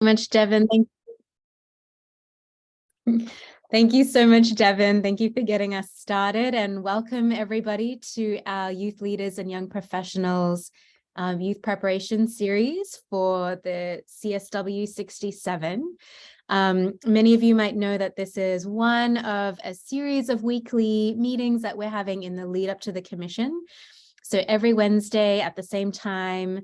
Much, Devin. Thank you so much, Devin. Thank you for getting us started, and welcome everybody to our Youth Leaders and Young Professionals Youth Preparation Series for the CSW 67. Many of you might know that this is one of a series of weekly meetings that we're having in the lead up to the commission. So every Wednesday at the same time,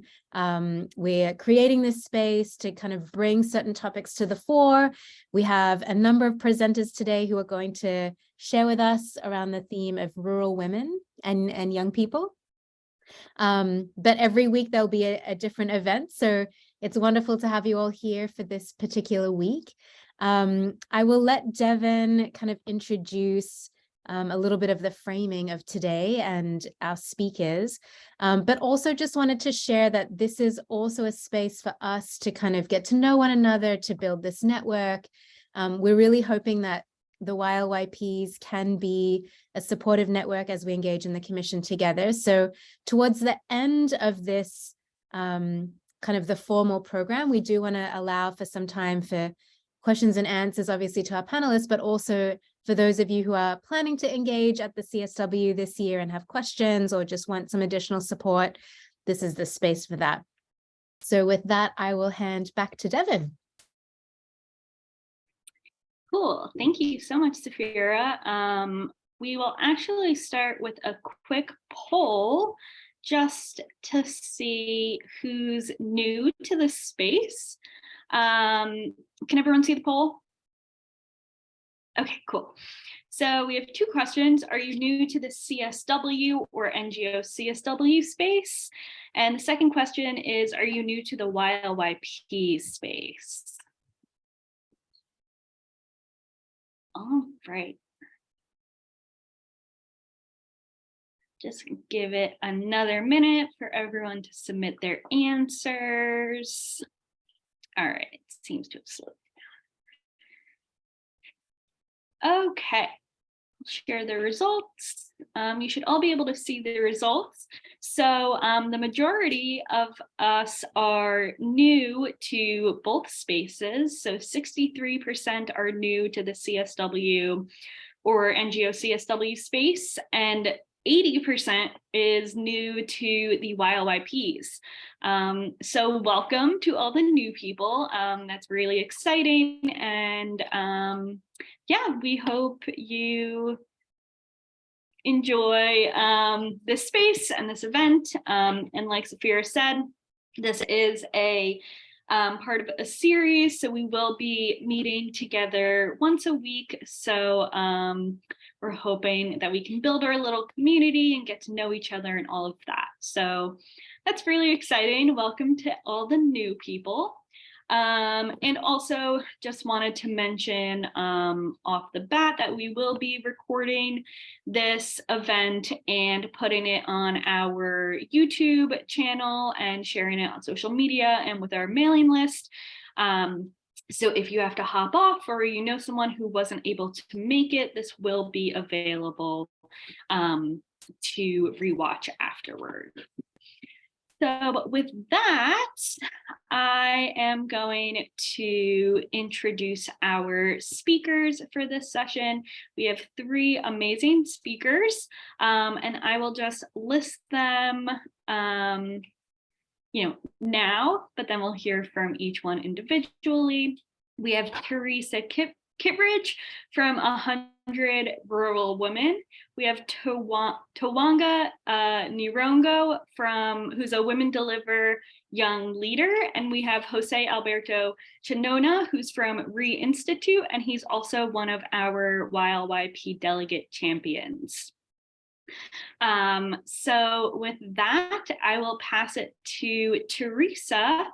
we're creating this space to kind of bring certain topics to the fore. We have a number of presenters today who are going to share with us around the theme of rural women and young people. But every week there'll be a different event. So it's wonderful to have you all here for this particular week. I will let Devin kind of introduce a little bit of the framing of today and our speakers, but also just wanted to share that this is also a space for us to kind of get to know one another, to build this network. We're really hoping that the YLYPs can be a supportive network as we engage in the commission together. So towards the end of this kind of the formal program, we do want to allow for some time for questions and answers, obviously, to our panelists, but also for those of you who are planning to engage at the CSW this year and have questions or just want some additional support, this is the space for that. So with that, I will hand back to Devin. Cool. Thank you so much, Safira. We will actually start with a quick poll just to see who's new to the space. Can everyone see the poll? Okay, cool. So we have two questions. Are you new to the CSW or NGO CSW space? And the second question is, are you new to the YLYP space? All right. Just give it another minute for everyone to submit their answers. All right, it seems to have slowed down. Okay, I'll share the results. You should all be able to see the results. So the majority of us are new to both spaces. So 63% are new to the CSW or NGO CSW space, and 80% is new to the YLYPs. So welcome to all the new people. That's really exciting. And yeah, we hope you enjoy this space and this event. And like Safira said, this is a part of a series, so we will be meeting together once a week. So we're hoping that we can build our little community and get to know each other and all of that. So that's really exciting. Welcome to all the new people. And also just wanted to mention off the bat that we will be recording this event and putting it on our YouTube channel and sharing it on social media and with our mailing list. So if you have to hop off or you know someone who wasn't able to make it, this will be available to rewatch afterward. So with that, I am going to introduce our speakers for this session. We have three amazing speakers, and I will just list them now, but then we'll hear from each one individually. We have Teresa Kittredge from 100 Rural Women. We have Tawanga Nirongo who's a Women Deliver Young Leader. And we have Jose Alberto Chinona, who's from Re-Institute, and he's also one of our YLYP delegate champions. So with that, I will pass it to Teresa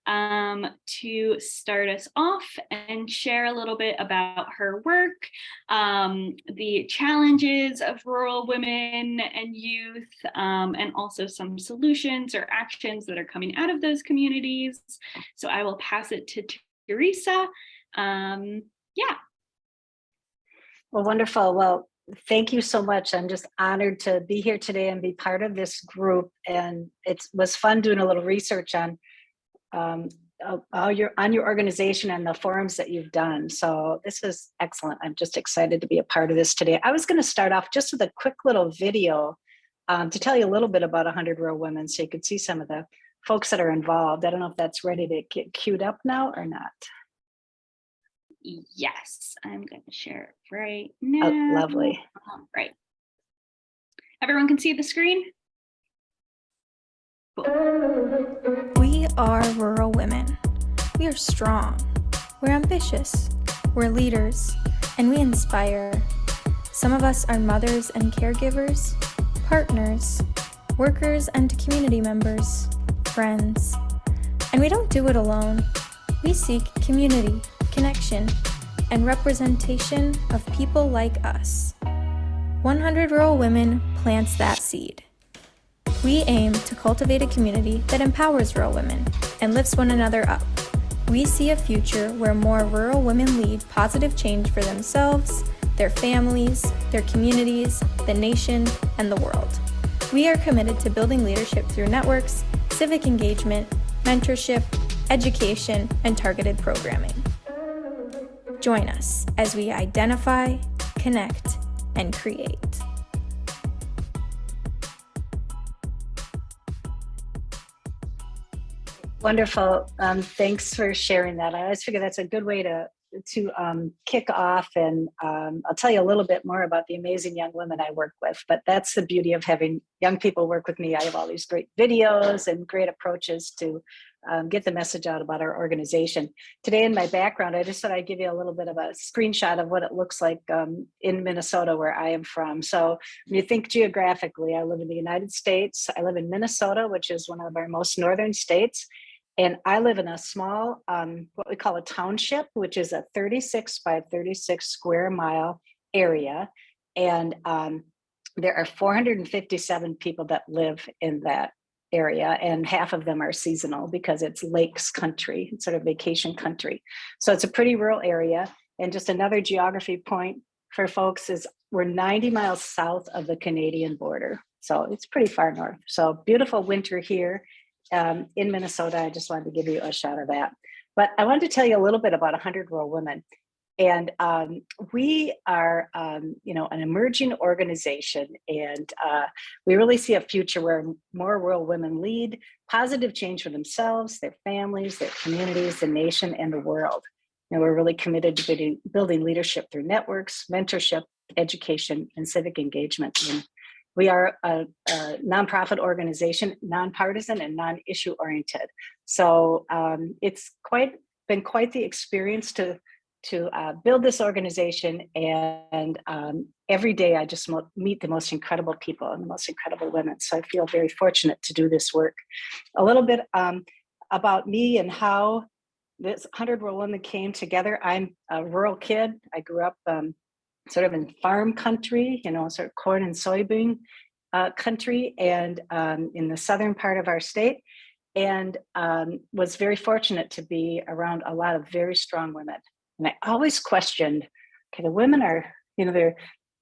to start us off and share a little bit about her work, the challenges of rural women and youth, and also some solutions or actions that are coming out of those communities. So I will pass it to Teresa. Yeah. Well, wonderful. Well, thank you so much. I'm just honored to be here today and be part of this group. And it was fun doing a little research on on your organization and the forums that you've done. So this is excellent. I'm just excited to be a part of this today. I was going to start off just with a quick little video to tell you a little bit about 100 Rural Women, so you could see some of the folks that are involved. I don't know if that's ready to get queued up now or not. Yes, I'm going to share it right now. Oh, lovely. Right. Everyone can see the screen? Cool. We are rural women. We are strong. We're ambitious. We're leaders. And we inspire. Some of us are mothers and caregivers, partners, workers and community members, friends. And we don't do it alone. We seek community, connection, and representation of people like us. 100 Rural Women plants that seed. We aim to cultivate a community that empowers rural women and lifts one another up. We see a future where more rural women lead positive change for themselves, their families, their communities, the nation, and the world. We are committed to building leadership through networks, civic engagement, mentorship, education, and targeted programming. Join us as we identify, connect, and create. Wonderful. Thanks for sharing that. I always figure that's a good way to kick off, and I'll tell you a little bit more about the amazing young women I work with. But that's the beauty of having young people work with me. I have all these great videos and great approaches to get the message out about our organization. Today in my background, I just thought I'd give you a little bit of a screenshot of what it looks like in Minnesota, where I am from. So when you think geographically, I live in the United States. I live in Minnesota, which is one of our most northern states. And I live in a small, what we call a township, which is a 36 by 36 square mile area. And there are 457 people that live in that area, and half of them are seasonal because it's lakes country, it's sort of vacation country. So it's a pretty rural area. And just another geography point for folks is we're 90 miles south of the Canadian border. So it's pretty far north. So beautiful winter here. In Minnesota. I just wanted to give you a shot of that. But I wanted to tell you a little bit about 100 Rural Women. And we are, an emerging organization, and we really see a future where more rural women lead positive change for themselves, their families, their communities, the nation, and the world. And we're really committed to building leadership through networks, mentorship, education, and civic engagement. And we are a nonprofit organization, nonpartisan and non-issue oriented. So it's been quite the experience to build this organization. And every day I just meet the most incredible people and the most incredible women. So I feel very fortunate to do this work. A little bit about me and how this 100 Rural Women came together. I'm a rural kid. I grew up sort of in farm country, sort of corn and soybean country, and in the southern part of our state, and was very fortunate to be around a lot of very strong women. And I always questioned, okay, the women are,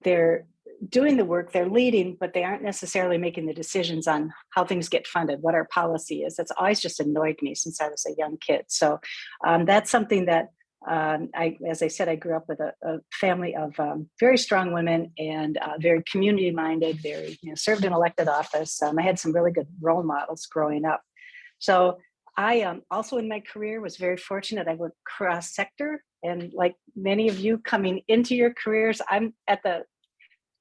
they're doing the work, they're leading, but they aren't necessarily making the decisions on how things get funded, what our policy is. That's always just annoyed me since I was a young kid. So that's something that as I said, I grew up with a family of very strong women and very community-minded, very served in elected office. I had some really good role models growing up. So I also in my career was very fortunate. I worked cross-sector, and like many of you coming into your careers, I'm at the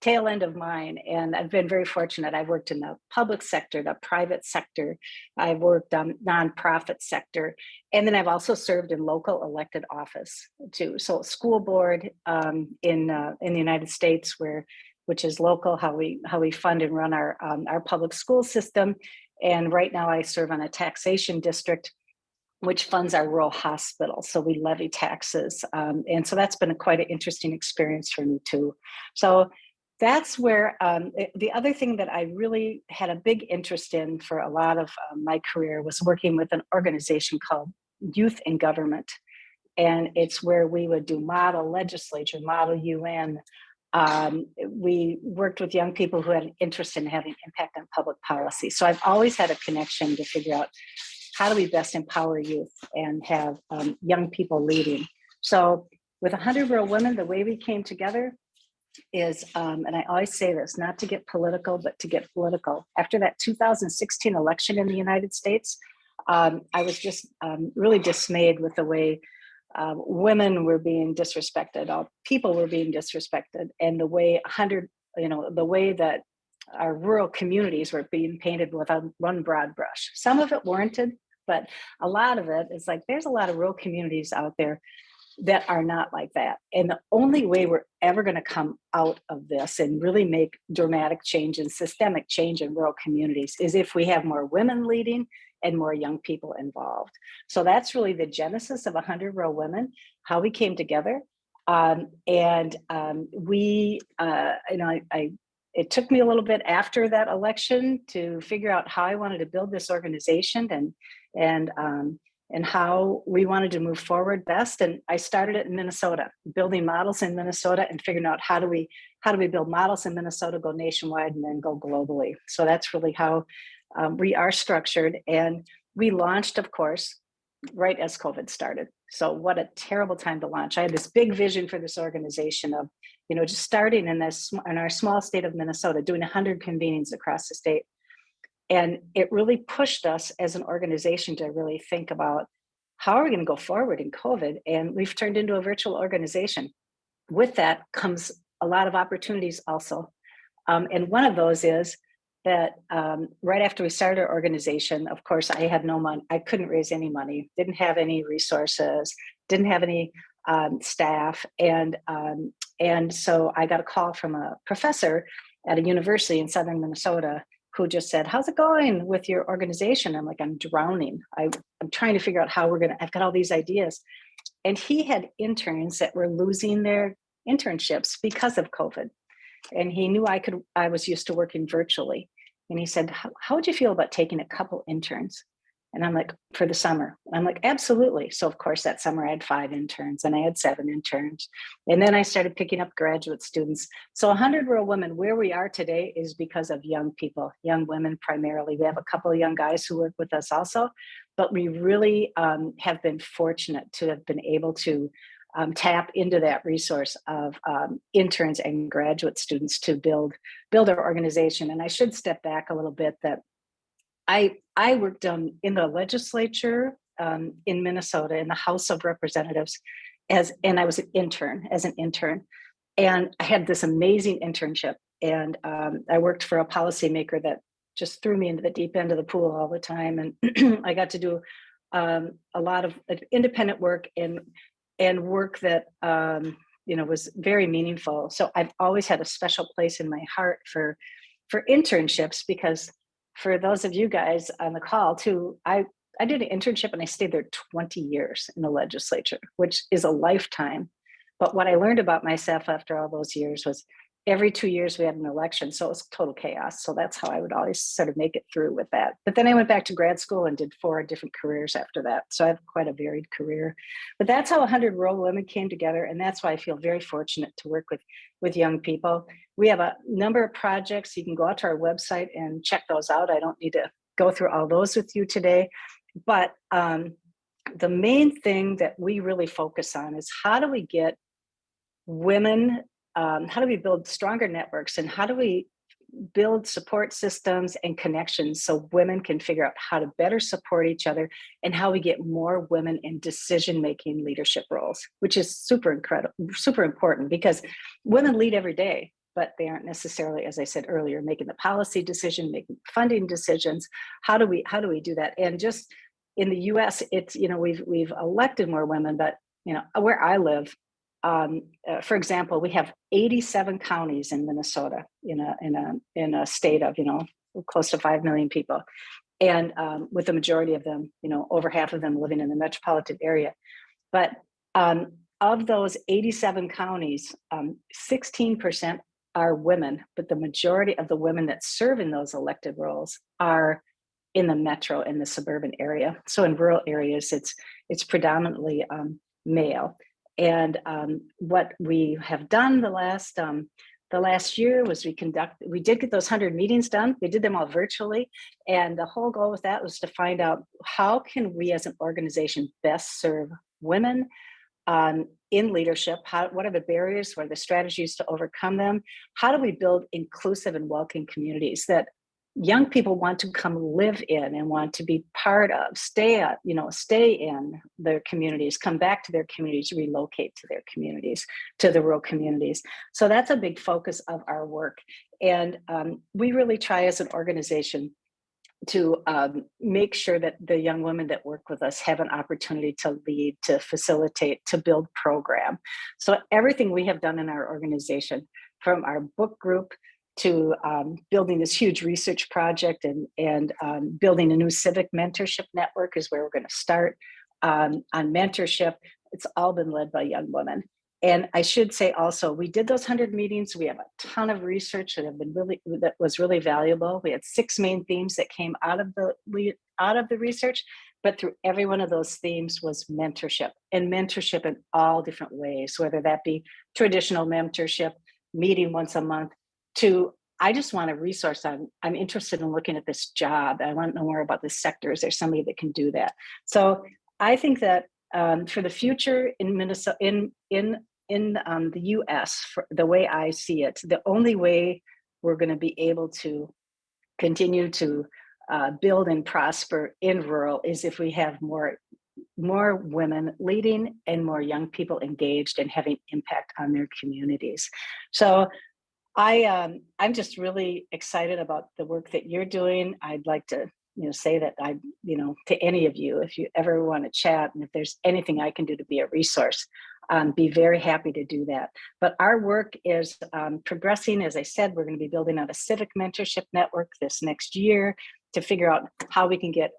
tail end of mine, and I've been very fortunate. I've worked in the public sector, the private sector. I've worked nonprofit sector, and then I've also served in local elected office too. So school board in the United States, which is local, how we fund and run our public school system. And right now I serve on a taxation district which funds our rural hospitals. So we levy taxes, and so that's been quite an interesting experience for me too. So that's where the other thing that I really had a big interest in for a lot of my career was working with an organization called Youth in Government. And it's where we would do model legislature, model UN. We worked with young people who had an interest in having impact on public policy. So I've always had a connection to figure out how do we best empower youth and have young people leading? So with 100 Rural Women, the way we came together is, and I always say this, not to get political, but to get political. After that 2016 election in the United States, I was just really dismayed with the way women were being disrespected, all people were being disrespected, and the way the way that our rural communities were being painted with one broad brush. Some of it warranted, but a lot of it is like, there's a lot of rural communities out there that are not like that. And the only way we're ever going to come out of this and really make dramatic change and systemic change in rural communities is if we have more women leading and more young people involved. So that's really the genesis of 100 Rural Women, how we came together. It took me a little bit after that election to figure out how I wanted to build this organization and how we wanted to move forward best. And I started it in Minnesota, building models in Minnesota and figuring out how do we build models in Minnesota, go nationwide, and then go globally. So that's really how we are structured. And we launched, of course, right as COVID started. So what a terrible time to launch. I had this big vision for this organization of, just starting in our small state of Minnesota, doing 100 convenings across the state. And it really pushed us as an organization to really think about how are we going to go forward in COVID? And we've turned into a virtual organization. With that comes a lot of opportunities also. And one of those is that right after we started our organization, of course, I had no money. I couldn't raise any money, didn't have any resources, didn't have any staff. And so I got a call from a professor at a university in southern Minnesota who just said, "How's it going with your organization?" I'm like, "I'm drowning. I'm trying to figure out how I've got all these ideas." And he had interns that were losing their internships because of COVID. And he knew I was used to working virtually. And he said, how would you feel about taking a couple interns? And I'm like, for the summer? And I'm like, absolutely. So of course, that summer I had 5 interns and I had 7 interns. And then I started picking up graduate students. So 100 Rural Women, where we are today is because of young people, young women primarily. We have a couple of young guys who work with us also, but we really have been fortunate to have been able to tap into that resource of interns and graduate students to build our organization. And I should step back a little bit that I worked in the legislature in Minnesota in the House of Representatives and I was an intern. And I had this amazing internship. And I worked for a policymaker that just threw me into the deep end of the pool all the time. And I got to do a lot of independent work and work that was very meaningful. So I've always had a special place in my heart for internships, because for those of you guys on the call too, I did an internship and I stayed there 20 years in the legislature, which is a lifetime. But what I learned about myself after all those years was every 2 years we had an election. So it was total chaos. So that's how I would always sort of make it through with that. But then I went back to grad school and did 4 different careers after that. So I have quite a varied career. But that's how 100 Rural Women came together. And that's why I feel very fortunate to work with young people. We have a number of projects. You can go out to our website and check those out. I don't need to go through all those with you today. But the main thing that we really focus on is how do we get women, how do we build stronger networks, and how do we build support systems and connections so women can figure out how to better support each other, and how we get more women in decision-making leadership roles, which is super important, because women lead every day, but they aren't necessarily, as I said earlier, making the policy decision, making funding decisions. How do we do that? And just in the US, it's, we've elected more women, but where I live, for example, we have 87 counties in Minnesota, in a state of close to 5 million people, and with the majority of them, over half of them living in the metropolitan area. But of those 87 counties, 16% are women, but the majority of the women that serve in those elected roles are in the metro, in the suburban area. So in rural areas, it's predominantly male. And what we have done the last the last year was we did get those 100 meetings done. We did them all virtually. And the whole goal with that was to find out how can we as an organization best serve women in leadership? What are the barriers? What are the strategies to overcome them? How do we build inclusive and welcoming communities that young people want to come live in and want to be part of, stay in their communities, come back to their communities, relocate to their communities, to the rural communities. So that's a big focus of our work. And we really try as an organization to make sure that the young women that work with us have an opportunity to lead, to facilitate, to build program. So everything we have done in our organization, from our book group to building this huge research project and building a new civic mentorship network is where we're going to start on mentorship. It's all been led by young women. And I should say also, we did those 100 meetings. We have a ton of research that was really valuable. We had 6 main themes that came out of the research, but through every one of those themes was mentorship, and mentorship in all different ways, whether that be traditional mentorship, meeting once a month, to I just want a resource I'm interested in looking at this job. I want to know more about this sector. Is there somebody that can do that? So I think that for the future in Minnesota, in the US, for the way I see it, the only way we're going to be able to continue to build and prosper in rural is if we have more women leading and more young people engaged and having impact on their communities. So I'm just really excited about the work that you're doing. I'd like to say that to any of you, if you ever want to chat and if there's anything I can do to be a resource, be very happy to do that. But our work is progressing. As I said, we're going to be building out a civic mentorship network this next year to figure out how we can get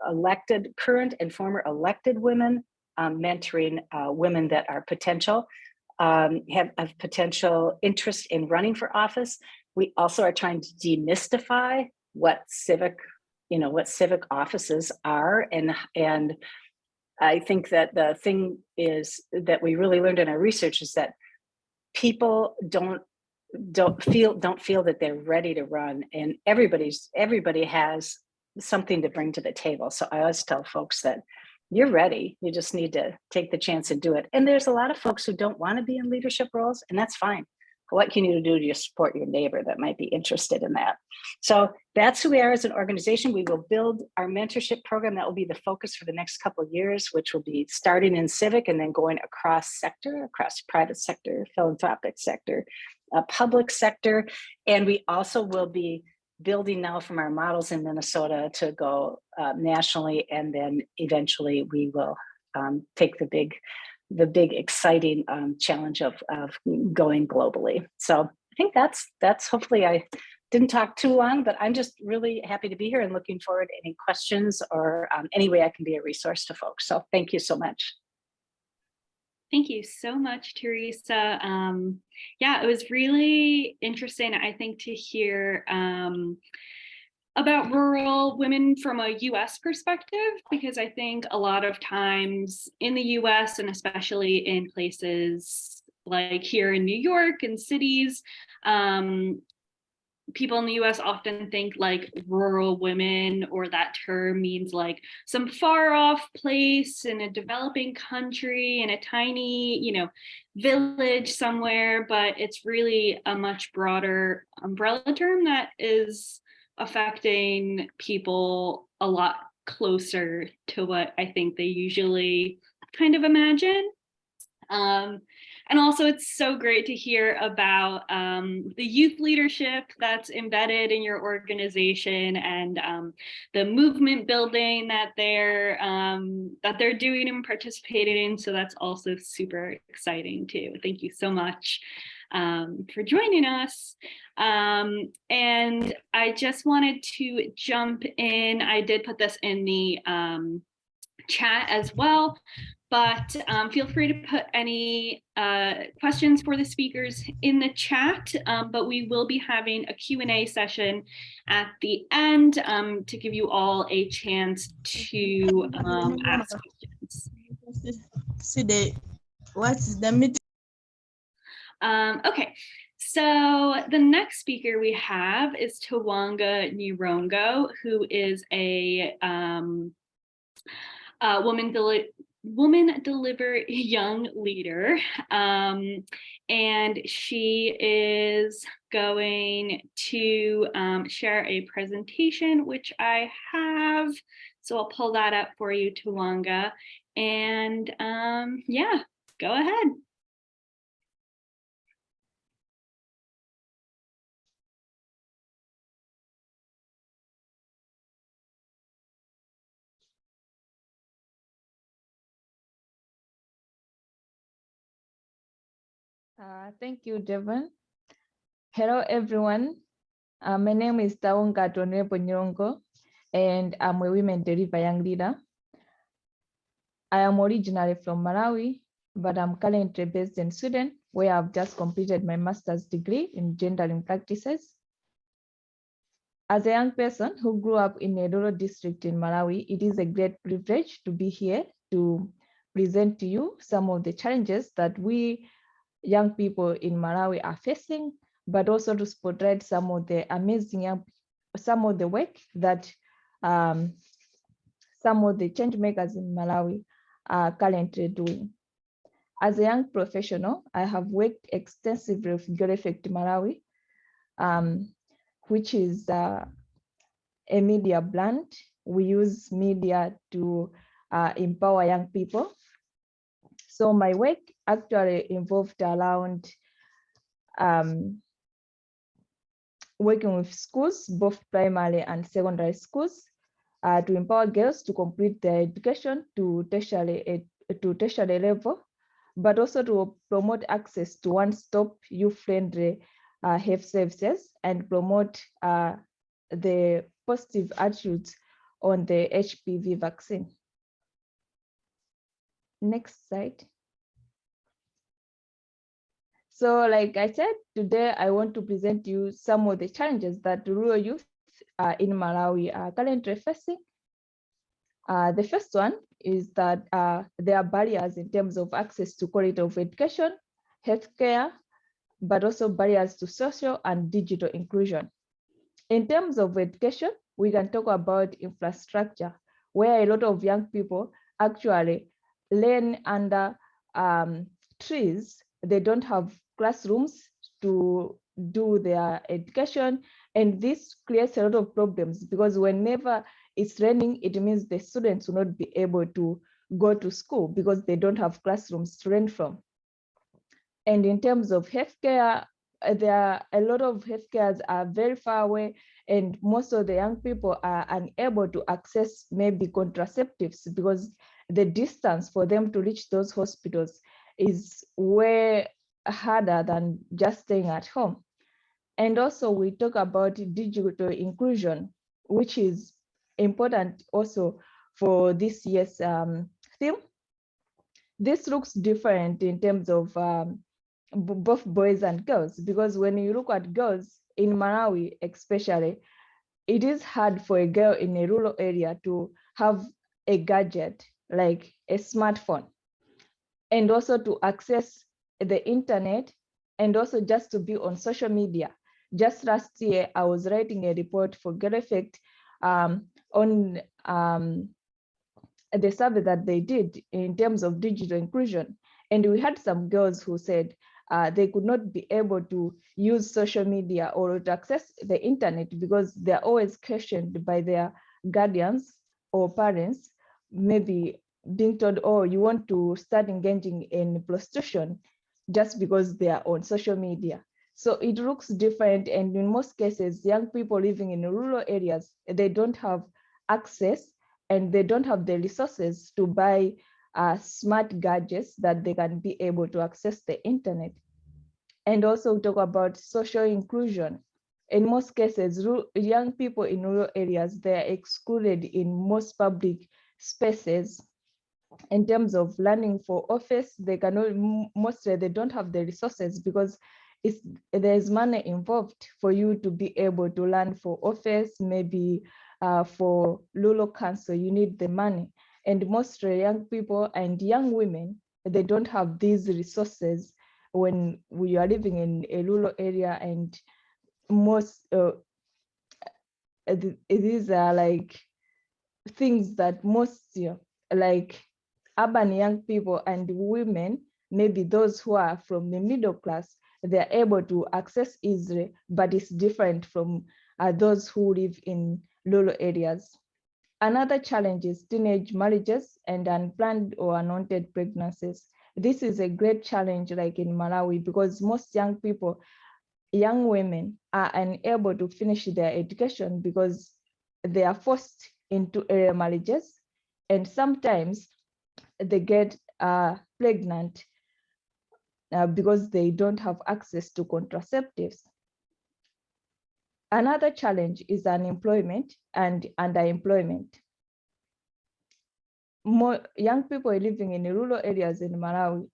current and former elected women mentoring women that are have potential interest in running for office. We also are trying to demystify what civic offices are, and I think that the thing is that we really learned in our research is that people don't feel that they're ready to run, and everybody has something to bring to the table. So I always tell folks that you're ready. You just need to take the chance and do it. And there's a lot of folks who don't want to be in leadership roles, and that's fine. What can you do to support your neighbor that might be interested in that? So that's who we are as an organization. We will build our mentorship program. That will be the focus for the next couple of years, which will be starting in civic and then going across private sector, philanthropic sector, public sector. And we also will be building now from our models in Minnesota to go nationally, and then eventually we will take the big exciting challenge of going globally. So I think that's hopefully I didn't talk too long, but I'm just really happy to be here and looking forward to any questions or any way I can be a resource to folks. So thank you so much. Thank you so much, Teresa. Yeah, it was really interesting, I think, to hear about rural women from a US perspective, because I think a lot of times in the US, and especially in places like here in New York and cities, people in the US often think like rural women, or that term means like some far off place in a developing country in a tiny, village somewhere, but it's really a much broader umbrella term that is affecting people a lot closer to what I think they usually kind of imagine. And also, it's so great to hear about the youth leadership that's embedded in your organization, and the movement building that they're doing and participating in. So that's also super exciting too. Thank you so much for joining us. And I just wanted to jump in. I did put this in the chat as well, but feel free to put any questions for the speakers in the chat, but we will be having a Q&A session at the end to give you all a chance to ask questions. What's the meeting? Okay, So the next speaker we have is Tawanga Nirongo, who is a woman deliver young leader, and she is going to share a presentation, which I have. So I'll pull that up for you, Tawanga, and yeah, go ahead. Thank you, Devon. Hello, everyone. My name is Tawanga Nirongo, and I'm a women deliver young leader. I am originally from Malawi, but I'm currently based in Sweden, where I've just completed my master's degree in gendering practices. As a young person who grew up in a rural district in Malawi, it is a great privilege to be here to present to you some of the challenges that we young people in Malawi are facing, but also to spotlight some of the amazing, some of the work that some of the change makers in Malawi are currently doing. As a young professional, I have worked extensively with Girl Effect Malawi, which is a media brand. We use media to empower young people. So my work actually involved around working with schools, both primary and secondary schools, to empower girls to complete their education to tertiary level, but also to promote access to one-stop youth-friendly health services and promote the positive attitudes on the HPV vaccine. Next slide. So like I said, today I want to present you some of the challenges that rural youth in Malawi are currently facing. The first one is that there are barriers in terms of access to quality of education, healthcare, but also barriers to social and digital inclusion. In terms of education, we can talk about infrastructure, where a lot of young people actually learn under trees. They don't have classrooms to do their education, and this creates a lot of problems because whenever it's raining, it means the students will not be able to go to school because they don't have classrooms to learn from. And in terms of healthcare, there are a lot of healthcares are very far away, and most of the young people are unable to access maybe contraceptives because the distance for them to reach those hospitals is way harder than just staying at home. And also we talk about digital inclusion, which is important also for this year's theme. This looks different in terms of both boys and girls, because when you look at girls in Malawi, especially, it is hard for a girl in a rural area to have a gadget like a smartphone, and also to access the internet, and also just to be on social media. Just last year, I was writing a report for Girl Effect on the survey that they did in terms of digital inclusion. And we had some girls who said they could not be able to use social media or to access the internet because they're always questioned by their guardians or parents, maybe being told, oh, you want to start engaging in prostitution just because they are on social media. So it looks different. And in most cases, young people living in rural areas, they don't have access and they don't have the resources to buy smart gadgets that they can be able to access the internet. And also talk about social inclusion. In most cases, young people in rural areas, they are excluded in most public spaces. In terms of learning for office, they cannot, mostly they don't have the resources because there's money involved for you to be able to learn for office, maybe for rural council, you need the money. And mostly young people and young women, they don't have these resources when we are living in a rural area, and these are like things that most like urban young people and women, maybe those who are from the middle class, they're able to access easily, but it's different from those who live in rural areas. Another challenge is teenage marriages and unplanned or unwanted pregnancies. This is a great challenge like in Malawi, because most young women are unable to finish their education because they are forced into early marriages, and sometimes they get pregnant because they don't have access to contraceptives. Another challenge is unemployment and underemployment. More young people living in rural areas in Malawi,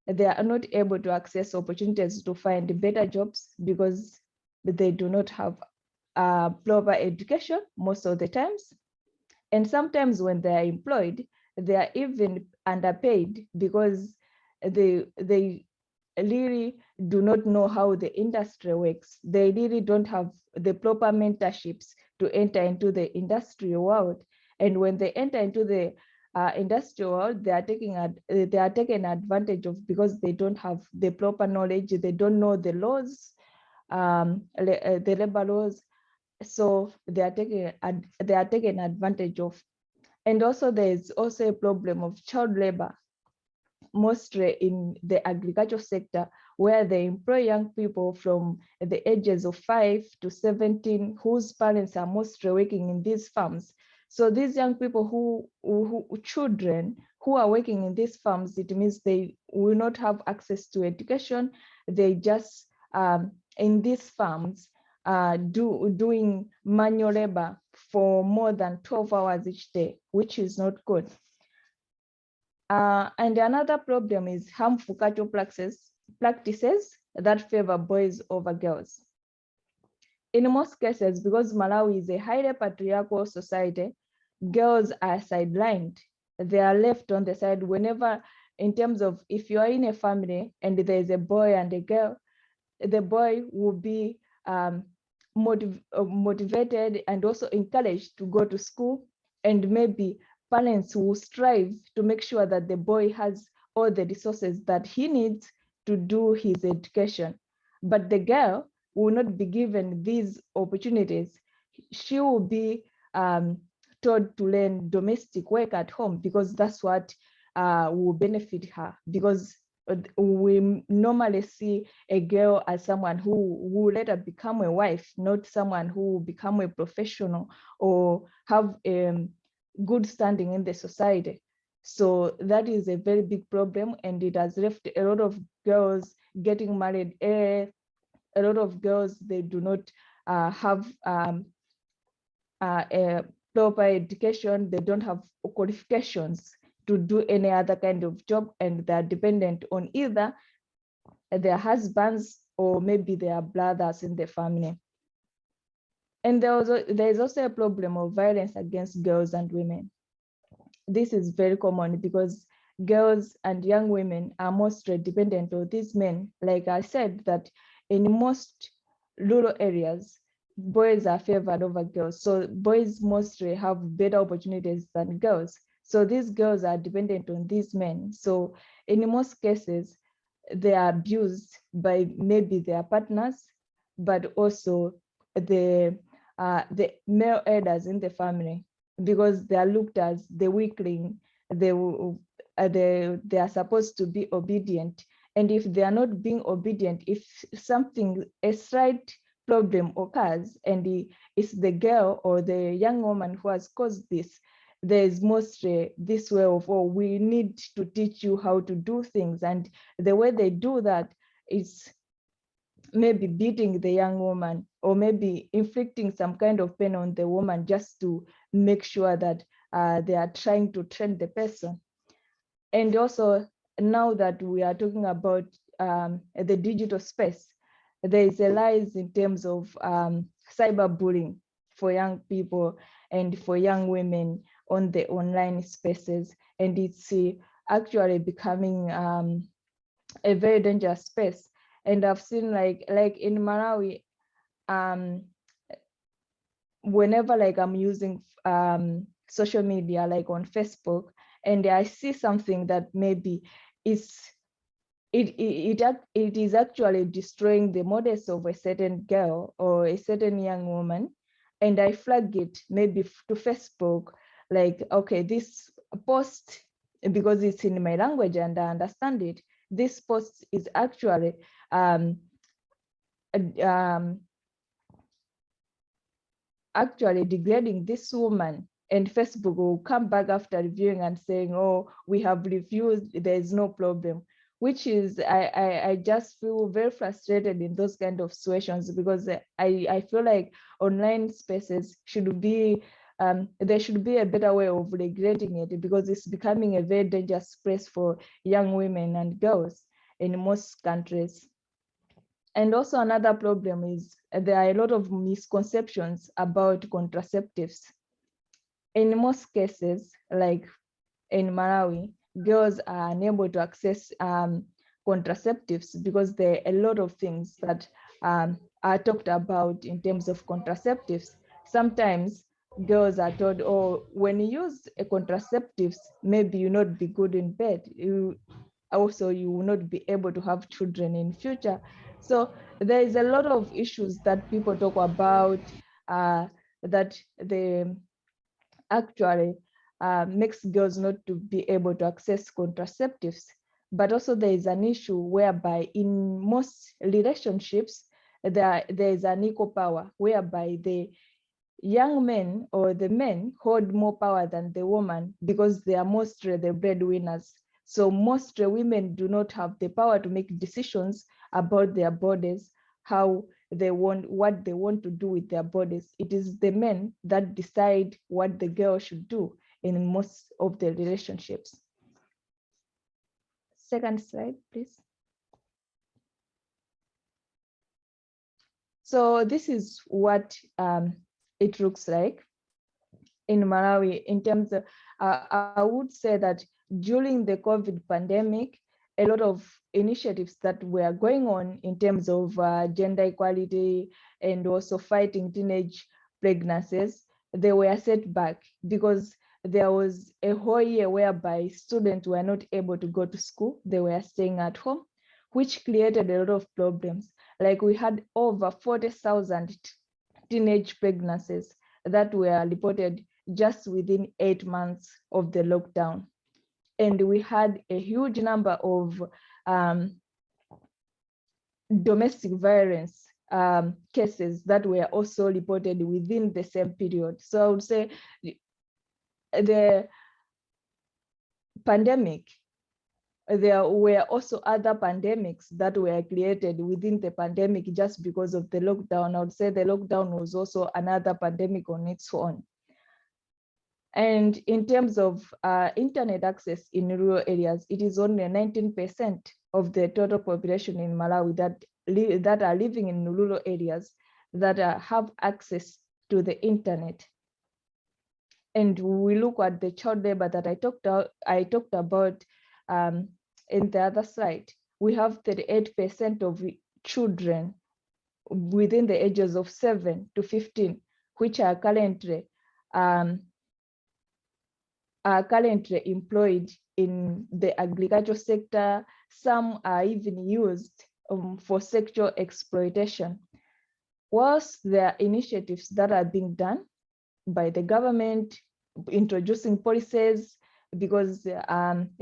they are not able to access opportunities to find better jobs because they do not have proper education most of the times. And sometimes when they are employed, they are even underpaid because they really do not know how the industry works. They really don't have the proper mentorships to enter into the industrial world. And when they enter into the industrial world, they are taken advantage of because they don't have the proper knowledge. They don't know the laws, the labor laws. So they are taken advantage of. And also there is also a problem of child labor, mostly in the agricultural sector, where they employ young people from the ages of 5 to 17, whose parents are mostly working in these farms. So these young people children who are working in these farms, it means they will not have access to education. They just in these farms doing manual labor for more than 12 hours each day, which is not good. And another problem is harmful cultural practices that favor boys over girls. In most cases, because Malawi is a highly patriarchal society, girls are sidelined. They are left on the side whenever, in terms of if you are in a family and there is a boy and a girl, the boy will be motivated and also encouraged to go to school, and maybe parents will strive to make sure that the boy has all the resources that he needs to do his education. But the girl will not be given these opportunities. She will be told to learn domestic work at home because that's what will benefit her, because we normally see a girl as someone who will later become a wife, not someone who will become a professional or have a good standing in the society. So that is a very big problem, and it has left a lot of girls getting married. A lot of girls, they do not have a proper education. They don't have qualifications to do any other kind of job, and they're dependent on either their husbands or maybe their brothers in the family. And there is also a problem of violence against girls and women. This is very common because girls and young women are mostly dependent on these men. Like I said, that in most rural areas, boys are favored over girls. So boys mostly have better opportunities than girls. So these girls are dependent on these men. So in most cases, they are abused by maybe their partners, but also the male elders in the family, because they are looked as the weakling. They are supposed to be obedient. And if they are not being obedient, if a slight problem occurs and it's the girl or the young woman who has caused this, there is mostly this way of, oh, we need to teach you how to do things. And the way they do that is maybe beating the young woman or maybe inflicting some kind of pain on the woman just to make sure that they are trying to train the person. And also, now that we are talking about the digital space, there is a rise in terms of cyberbullying for young people and for young women on the online spaces. And it's actually becoming a very dangerous space. And I've seen like in Malawi, whenever like I'm using social media, like on Facebook, and I see something that maybe it is actually destroying the models of a certain girl or a certain young woman, and I flag it maybe to Facebook, like, okay, this post, because it's in my language and I understand it, this post is actually actually degrading this woman, and Facebook will come back after reviewing and saying, oh, we have reviewed, there is no problem, which is, I just feel very frustrated in those kind of situations, because I feel like online spaces should be, there should be a better way of regulating it, because it's becoming a very dangerous place for young women and girls in most countries. And also another problem is there are a lot of misconceptions about contraceptives. In most cases, like in Malawi, girls are unable to access contraceptives because there are a lot of things that are talked about in terms of contraceptives. Sometimes girls are told, oh, when you use a contraceptives, maybe you not be good in bed. You will not be able to have children in future. So there is a lot of issues that people talk about that they actually makes girls not to be able to access contraceptives. But also there is an issue whereby in most relationships, there is an equal power, whereby the young men or the men hold more power than the woman, because they are mostly the breadwinners. So most women do not have the power to make decisions about their bodies, how they want, what they want to do with their bodies. It is the men that decide what the girl should do in most of the relationships. Second slide, please. So this is what it looks like in Malawi in terms of, I would say that during the COVID pandemic, a lot of initiatives that were going on in terms of gender equality and also fighting teenage pregnancies, they were set back because there was a whole year whereby students were not able to go to school. They were staying at home, which created a lot of problems. Like we had over 40,000 teenage pregnancies that were reported just within 8 months of the lockdown. And we had a huge number of domestic violence cases that were also reported within the same period. So I would say the pandemic, there were also other pandemics that were created within the pandemic just because of the lockdown. I would say the lockdown was also another pandemic on its own. And in terms of internet access in rural areas, it is only 19% of the total population in Malawi that are living in rural areas that have access to the internet. And we look at the child labor that I talked about in the other slide. We have 38% of children within the ages of 7 to 15, which are currently employed in the agricultural sector. Some are even used for sexual exploitation. Whilst there are initiatives that are being done by the government, introducing policies, because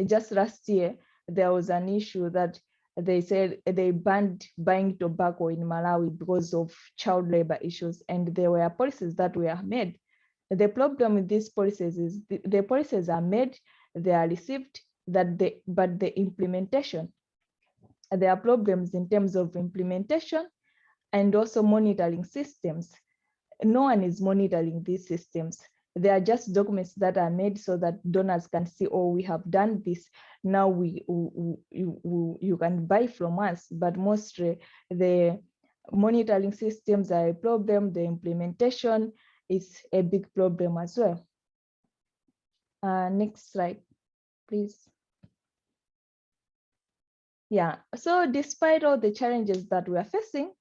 just last year, there was an issue that they said they banned buying tobacco in Malawi because of child labor issues, and there were policies that were made. The problem with these policies is the policies are made, they are received, but the implementation, there are problems in terms of implementation and also monitoring systems. No one is monitoring these systems. They are just documents that are made so that donors can see, oh, we have done this. Now you can buy from us, but mostly the monitoring systems are a problem. The implementation is a big problem as well. Next slide, please. Yeah, so despite all the challenges that we are facing,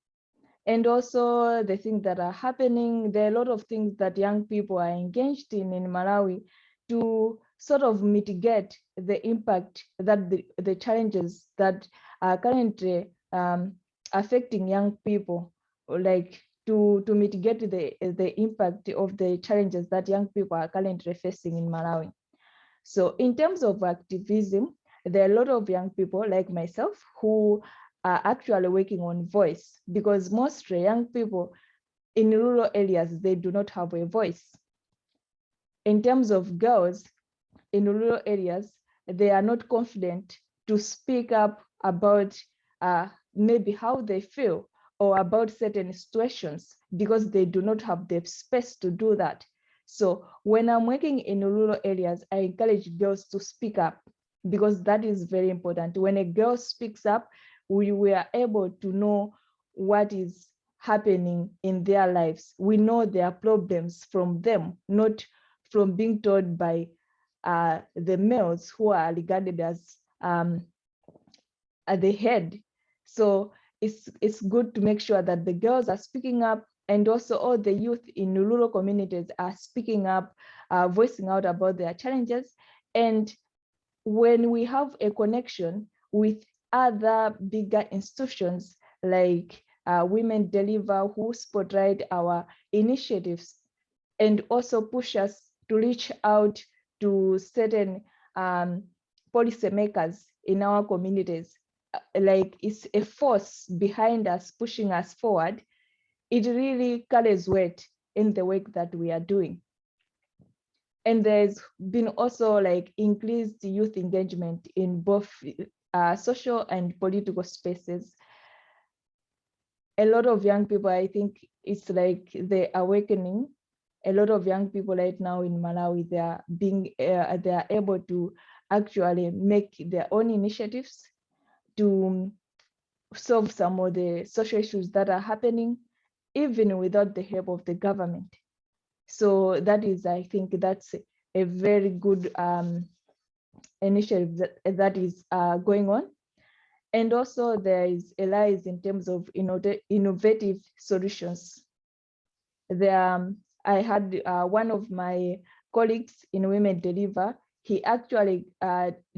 and also the things that are happening, there are a lot of things that young people are engaged in Malawi to sort of mitigate the impact that the challenges that are currently affecting young people, like to mitigate the impact of the challenges that young people are currently facing in Malawi. So in terms of activism, there are a lot of young people like myself who are actually working on voice, because most young people in rural areas, they do not have a voice. In terms of girls in rural areas, they are not confident to speak up about maybe how they feel or about certain situations because they do not have the space to do that. So when I'm working in rural areas, I encourage girls to speak up because that is very important. When a girl speaks up, we are able to know what is happening in their lives. We know their problems from them, not from being told by the males who are regarded as at the head. So it's good to make sure that the girls are speaking up, and also all the youth in rural communities are speaking up, voicing out about their challenges. And when we have a connection with other bigger institutions like Women Deliver, who spotlight our initiatives and also push us to reach out to certain policymakers in our communities, like it's a force behind us, pushing us forward, it really carries weight in the work that we are doing. And there's been also like increased youth engagement in both social and political spaces. A lot of young people, I think it's like the awakening. A lot of young people right now in Malawi, they are able to actually make their own initiatives to solve some of the social issues that are happening, even without the help of the government. So that is, I think that's a very good initiative that is going on. And also there is a rise in terms of innovative solutions. I had one of my colleagues in Women Deliver, he actually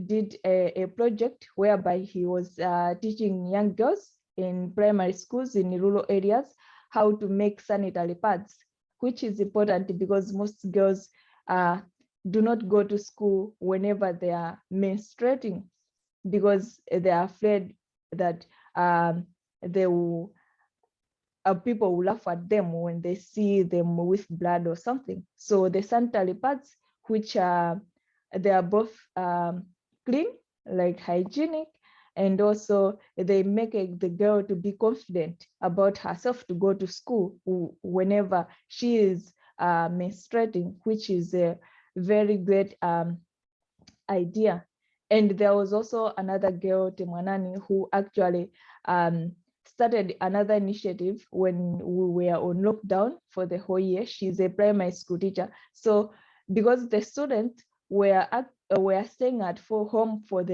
did a project whereby he was teaching young girls in primary schools in rural areas how to make sanitary pads, which is important because most girls do not go to school whenever they are menstruating because they are afraid that they will people will laugh at them when they see them with blood or something. So the sanitary pads, which they are both clean, like hygienic, and also they make the girl to be confident about herself to go to school whenever she is menstruating, which is a very great idea. And there was also another girl, Temwanani, who actually started another initiative when we were on lockdown for the whole year. She's a primary school teacher. So because the students were staying at home for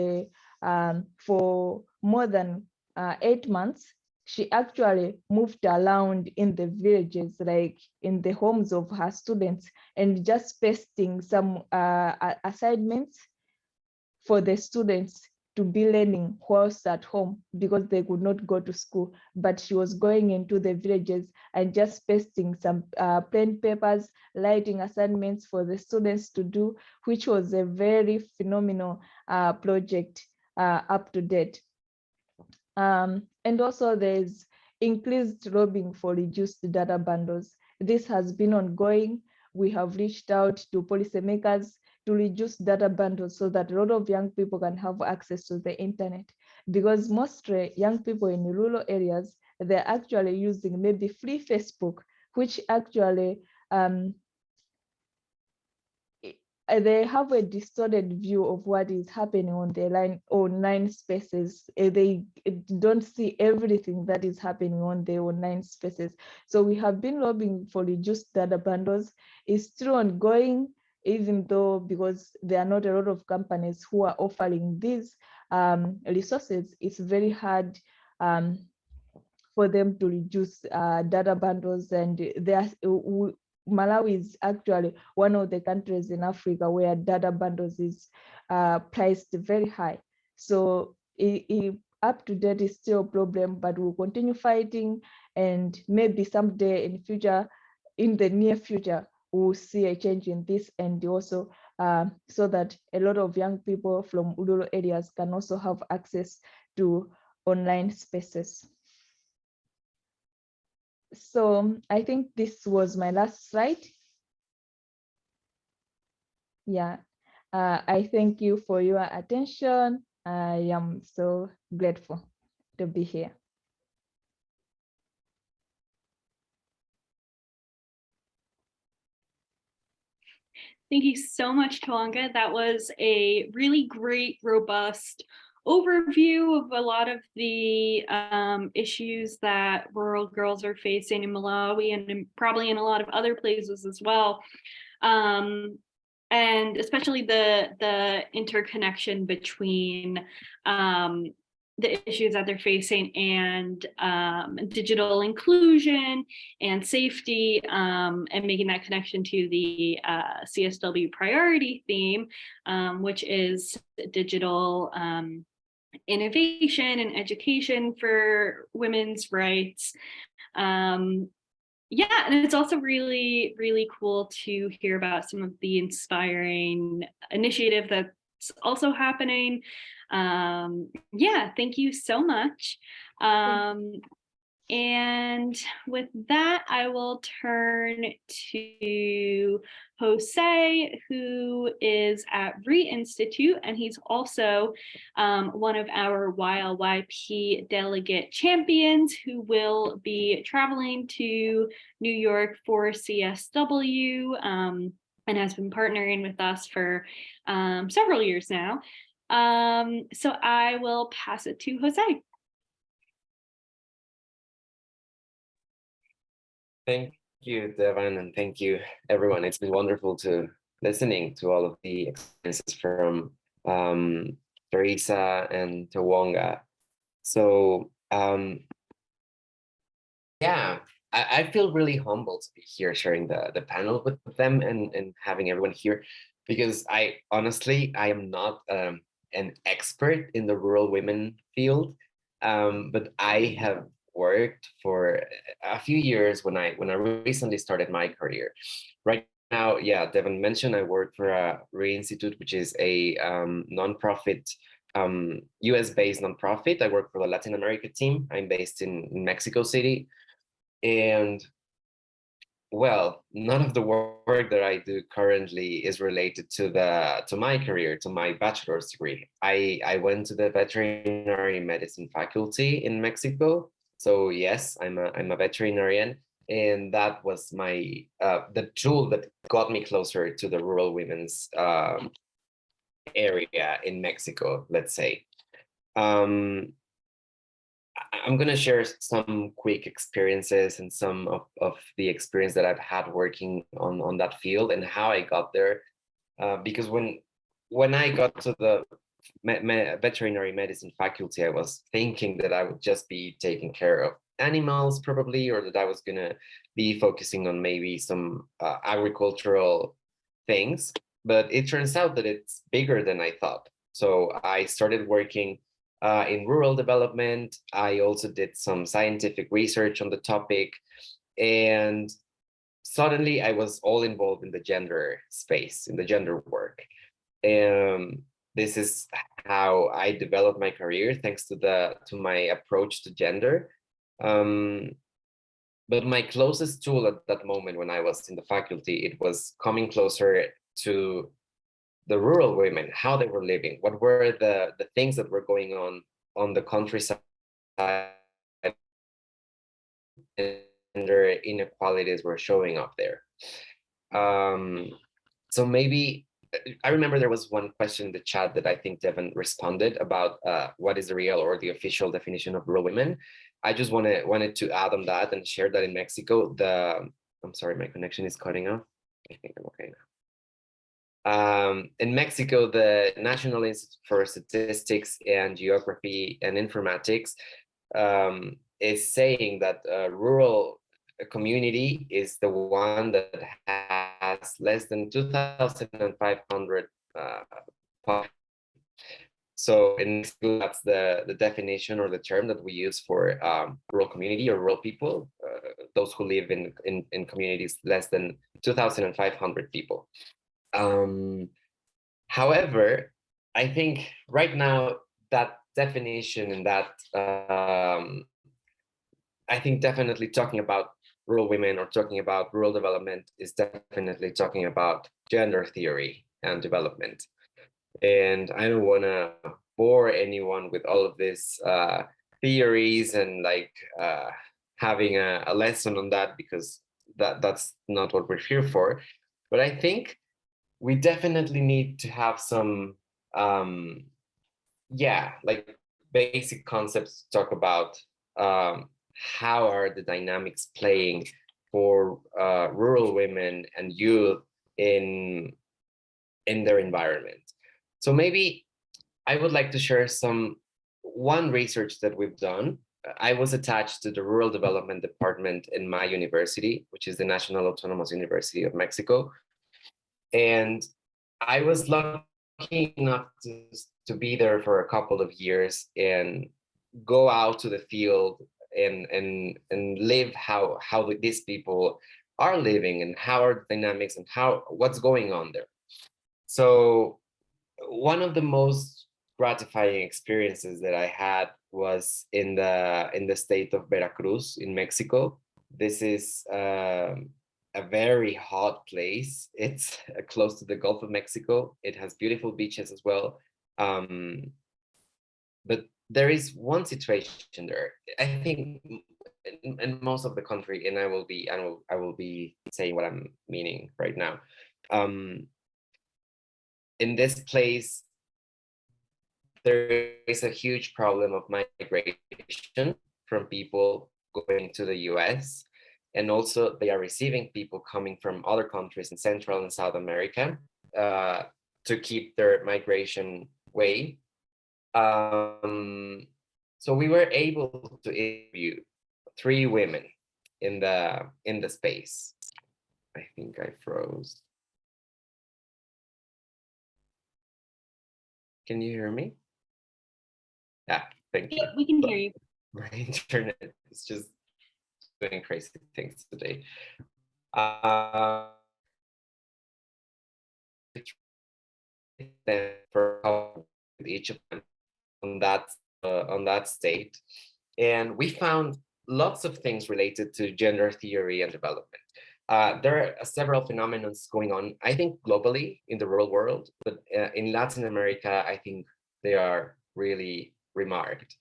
more than 8 months, she actually moved around in the villages, like in the homes of her students, and just pasting some assignments for the students to be learning whilst at home because they could not go to school. But she was going into the villages and just pasting some plain papers, writing assignments for the students to do, which was a very phenomenal project up to date. And also there's increased lobbying for reduced data bundles. This has been ongoing. We have reached out to policymakers to reduce data bundles so that a lot of young people can have access to the internet, because mostly young people in rural areas, they're actually using maybe free Facebook, which actually they have a distorted view of what is happening on the online spaces. They don't see everything that is happening on the online spaces. So we have been lobbying for reduced data bundles. It's still ongoing, even though because there are not a lot of companies who are offering these resources, it's very hard for them to reduce data bundles. And Malawi is actually one of the countries in Africa where data bundles is priced very high. So up to date is still a problem, but we'll continue fighting, and maybe someday in the near future, we'll see a change in this, and also so that a lot of young people from rural areas can also have access to online spaces. So I think this was my last slide. Yeah, I thank you for your attention. I am so grateful to be here. Thank you so much, Tawanga. That was a really great, robust overview of a lot of the issues that rural girls are facing in Malawi and probably in a lot of other places as well. And especially the interconnection between the issues that they're facing and digital inclusion and safety, and making that connection to the CSW priority theme, which is digital innovation and education for women's rights. Yeah, and it's also really, really cool to hear about some of the inspiring initiative that's also happening. Yeah, thank you so much. And with that, I will turn to Jose, who is at Re-Institute, and he's also one of our YLYP delegate champions who will be traveling to New York for CSW and has been partnering with us for several years now. So I will pass it to Jose. Thank you, Devon, and thank you, everyone. It's been wonderful to listening to all of the experiences from Teresa and Tawanga. So yeah, I feel really humbled to be here sharing the panel with them and having everyone here, because I am not an expert in the rural women field, but I have worked for a few years when I recently started my career. Right now, yeah, Devon mentioned I work for Re-Institute, which is a nonprofit, US-based nonprofit. I work for the Latin America team. I'm based in Mexico City, and well, none of the work that I do currently is related to my career, to my bachelor's degree. I went to the veterinary medicine faculty in Mexico. So yes, I'm a veterinarian, and that was my the tool that got me closer to the rural women's area in Mexico, let's say. I'm going to share some quick experiences and some of the experience that I've had working on that field and how I got there. Because when I got to the veterinary medicine faculty, I was thinking that I would just be taking care of animals probably, or that I was going to be focusing on maybe some agricultural things. But it turns out that it's bigger than I thought. So I started working in rural development. I also did some scientific research on the topic, and suddenly I was all involved in the gender space, in the gender work. This is how I developed my career, thanks to my approach to gender. But my closest tool at that moment when I was in the faculty, it was coming closer to the rural women, how they were living, what were the things that were going on the countryside, and their inequalities were showing up there. So maybe, I remember there was one question in the chat that I think Devon responded about what is the real or the official definition of rural women. I just wanted to add on that and share that in Mexico, I'm sorry, my connection is cutting off. I think I'm okay now. In Mexico, the National Institute for Statistics and Geography and Informatics is saying that a rural community is the one that has less than 2,500 so in Mexico, that's the definition or the term that we use for rural community or rural people, those who live in communities less than 2,500 people. However, I think right now that definition and that I think definitely talking about rural women or talking about rural development is definitely talking about gender theory and development. And I don't want to bore anyone with all of these theories and like having a lesson on that, because that's not what we're here for. But I think we definitely need to have some like basic concepts to talk about how are the dynamics playing for rural women and youth in their environment. So maybe I would like to share one research that we've done. I was attached to the Rural Development Department in my university, which is the National Autonomous University of Mexico. And I was lucky enough to be there for a couple of years and go out to the field and live how these people are living and how are the dynamics and what's going on there. So one of the most gratifying experiences that I had was in the state of Veracruz in Mexico. This is a very hot place. It's close to the Gulf of Mexico. It has beautiful beaches as well. But there is one situation there. I think in most of the country, and I will be saying what I'm meaning right now. In this place, there is a huge problem of migration from people going to the US. And also they are receiving people coming from other countries in Central and South America to keep their migration way. So we were able to interview 3 women in the space. I think I froze. Can you hear me? Yeah, thank you. Yeah, we can hear you. My internet is just doing crazy things today. For each of them on that state, and we found lots of things related to gender theory and development. There are several phenomena going on, I think, globally in the rural world, but in Latin America, I think they are really remarked.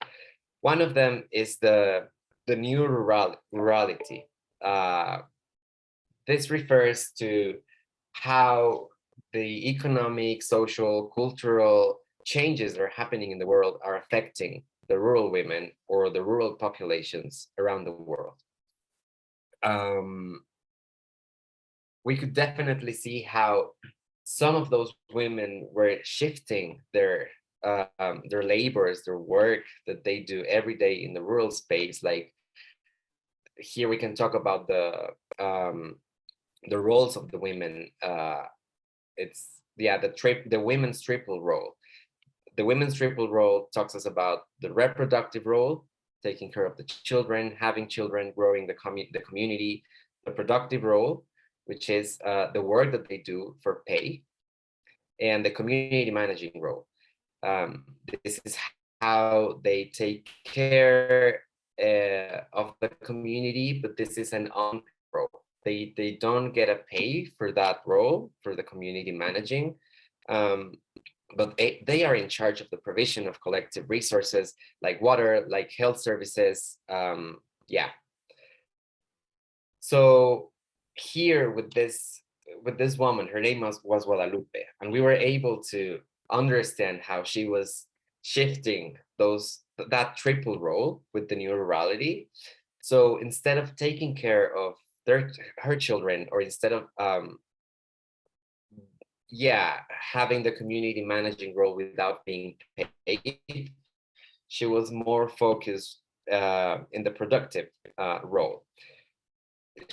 One of them is the new rurality. This refers to how the economic, social, cultural changes that are happening in the world are affecting the rural women or the rural populations around the world. We could definitely see how some of those women were shifting their labors, their work that they do every day in the rural space. Like here we can talk about the roles of the women. It's the women's triple role. The women's triple role talks us about the reproductive role, taking care of the children, having children, growing the community, the productive role, which is the work that they do for pay, and the community managing role. This is how they take care of the community, but this is an on role. They don't get a pay for that role, for the community managing, but they are in charge of the provision of collective resources like water, like health services. So here with this woman, her name was Guadalupe, and we were able to understand how she was shifting that triple role with the new rurality. So instead of taking care of her children, or instead of having the community managing role without being paid. She was more focused in the productive role.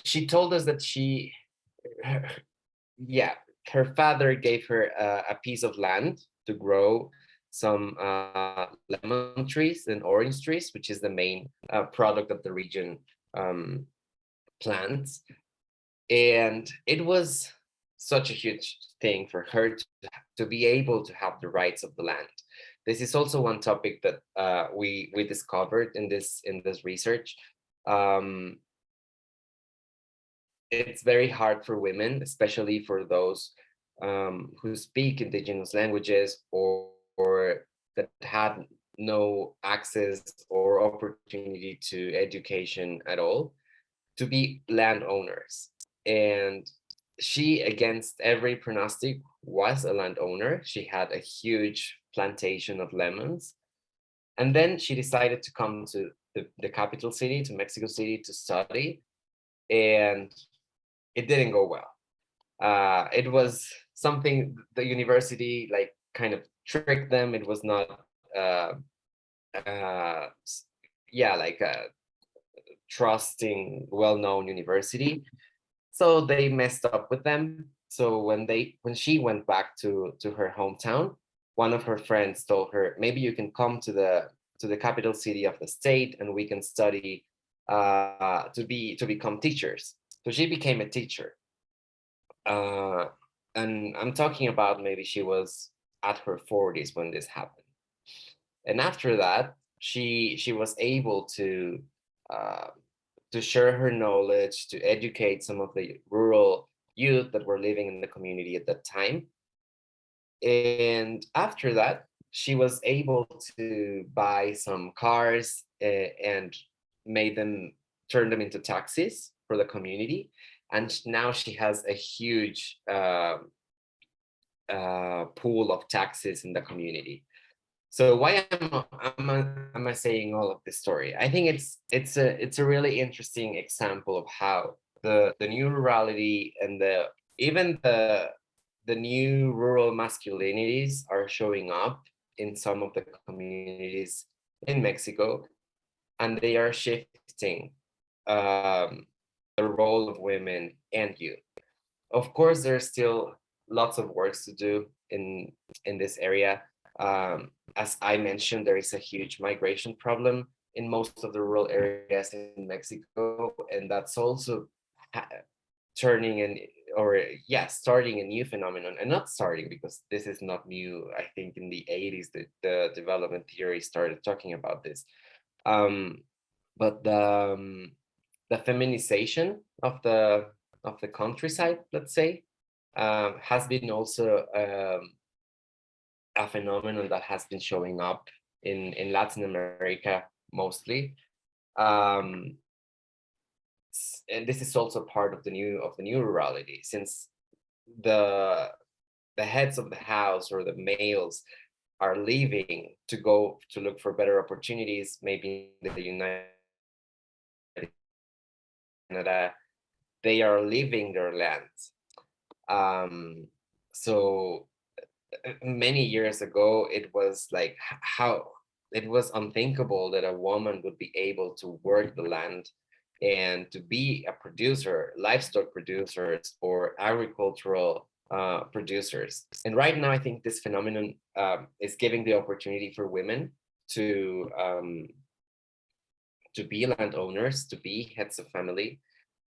She told us that her father gave her a piece of land to grow some lemon trees and orange trees, which is the main product of the region plants. And it was such a huge thing for her to be able to have the rights of the land. This is also one topic that we discovered in this research. It's very hard for women, especially for those who speak indigenous languages or that had no access or opportunity to education at all, to be landowners. And she, against every pronostic, was a landowner. She had a huge plantation of lemons. And then she decided to come to the capital city, to Mexico City, to study. And it didn't go well. It was something the university like kind of tricked them. It was not, like a trusting, well-known university. So they messed up with them. So when she went back to her hometown, one of her friends told her, maybe you can come to the capital city of the state and we can study to become teachers. So she became a teacher. And I'm talking about maybe she was at her 40s when this happened. And after that, she was able to share her knowledge, to educate some of the rural youth that were living in the community at that time. And after that, she was able to buy some cars and turn them into taxis for the community. And now she has a huge pool of taxis in the community. So why am I saying all of this story? I think it's a really interesting example of how the new rurality and even the new rural masculinities are showing up in some of the communities in Mexico, and they are shifting the role of women and youth. Of course, there's still lots of work to do in this area. As I mentioned, there is a huge migration problem in most of the rural areas in Mexico, and that's also starting a new phenomenon. And not starting, because this is not new. I think in the 80s the development theory started talking about this. But the feminization of the countryside, let's say, has been also a phenomenon that has been showing up in Latin America mostly. And this is also part of the new rurality, since the heads of the house or the males are leaving to go to look for better opportunities, maybe in the United Canada. They are leaving their lands. So many years ago, it was like it was unthinkable that a woman would be able to work the land and to be a producer, livestock producers or agricultural producers. And right now, I think this phenomenon is giving the opportunity for women to be landowners, to be heads of family.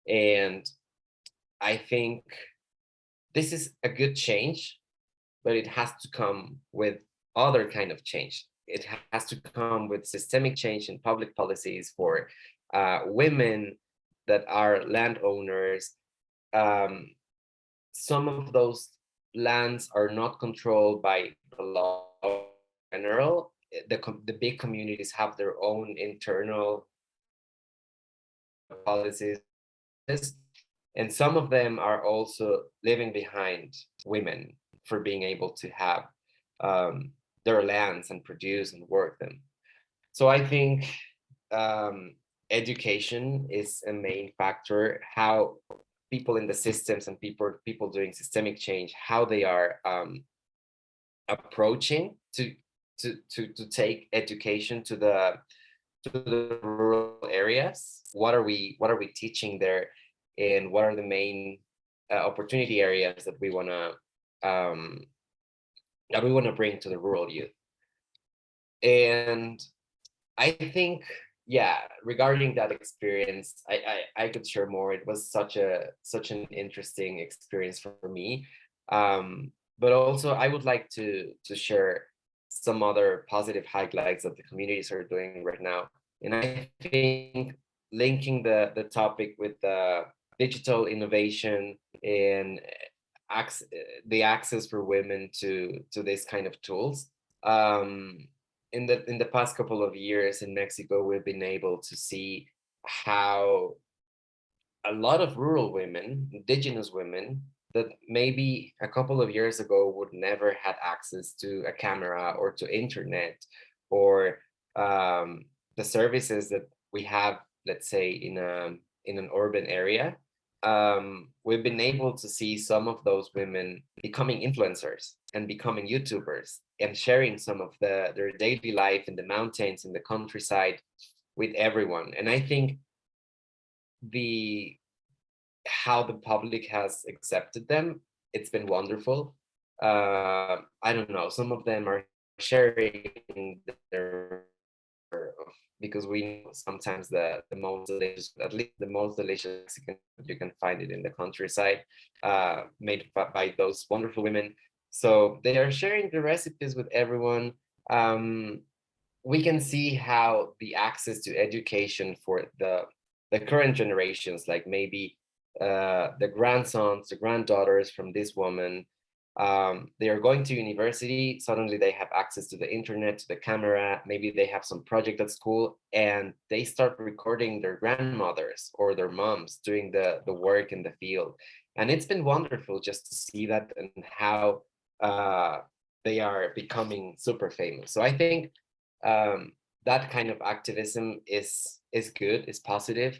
And I think this is a good change, but it has to come with other kind of change. It has to come with systemic change in public policies for women that are landowners. Some of those lands are not controlled by the law in general. The big communities have their own internal policies, and some of them are also leaving behind women for being able to have their lands and produce and work them. So I think education is a main factor. How people in the systems and people doing systemic change, how they are approaching to take education to the rural areas. What are we teaching there, and what are the main opportunity areas that we want to bring to the rural youth? And I think, yeah, regarding that experience, I could share more. It was such an interesting experience for me. But also I would like to share some other positive highlights that the communities are doing right now. And I think linking the topic with the digital innovation and the access for women to this kind of tools. In the past couple of years in Mexico, we've been able to see how a lot of rural women, indigenous women, that maybe a couple of years ago would never had access to a camera or to internet, or the services that we have, let's say, in an urban area. We've been able to see some of those women becoming influencers and becoming YouTubers and sharing some of their daily life in the mountains, in the countryside, with everyone. And I think how the public has accepted them, it's been wonderful. I don't know, some of them are sharing their, because we know sometimes the most delicious, at least the most delicious Mexican, you can find it in the countryside, made by those wonderful women. So they are sharing the recipes with everyone. We can see how the access to education for the current generations, like maybe the grandsons, the granddaughters from this woman, they are going to university. Suddenly they have access to the internet, to the camera. Maybe they have some project at school, and they start recording their grandmothers or their moms doing the work in the field. And it's been wonderful just to see that, and how they are becoming super famous. So I think that kind of activism is good, is positive.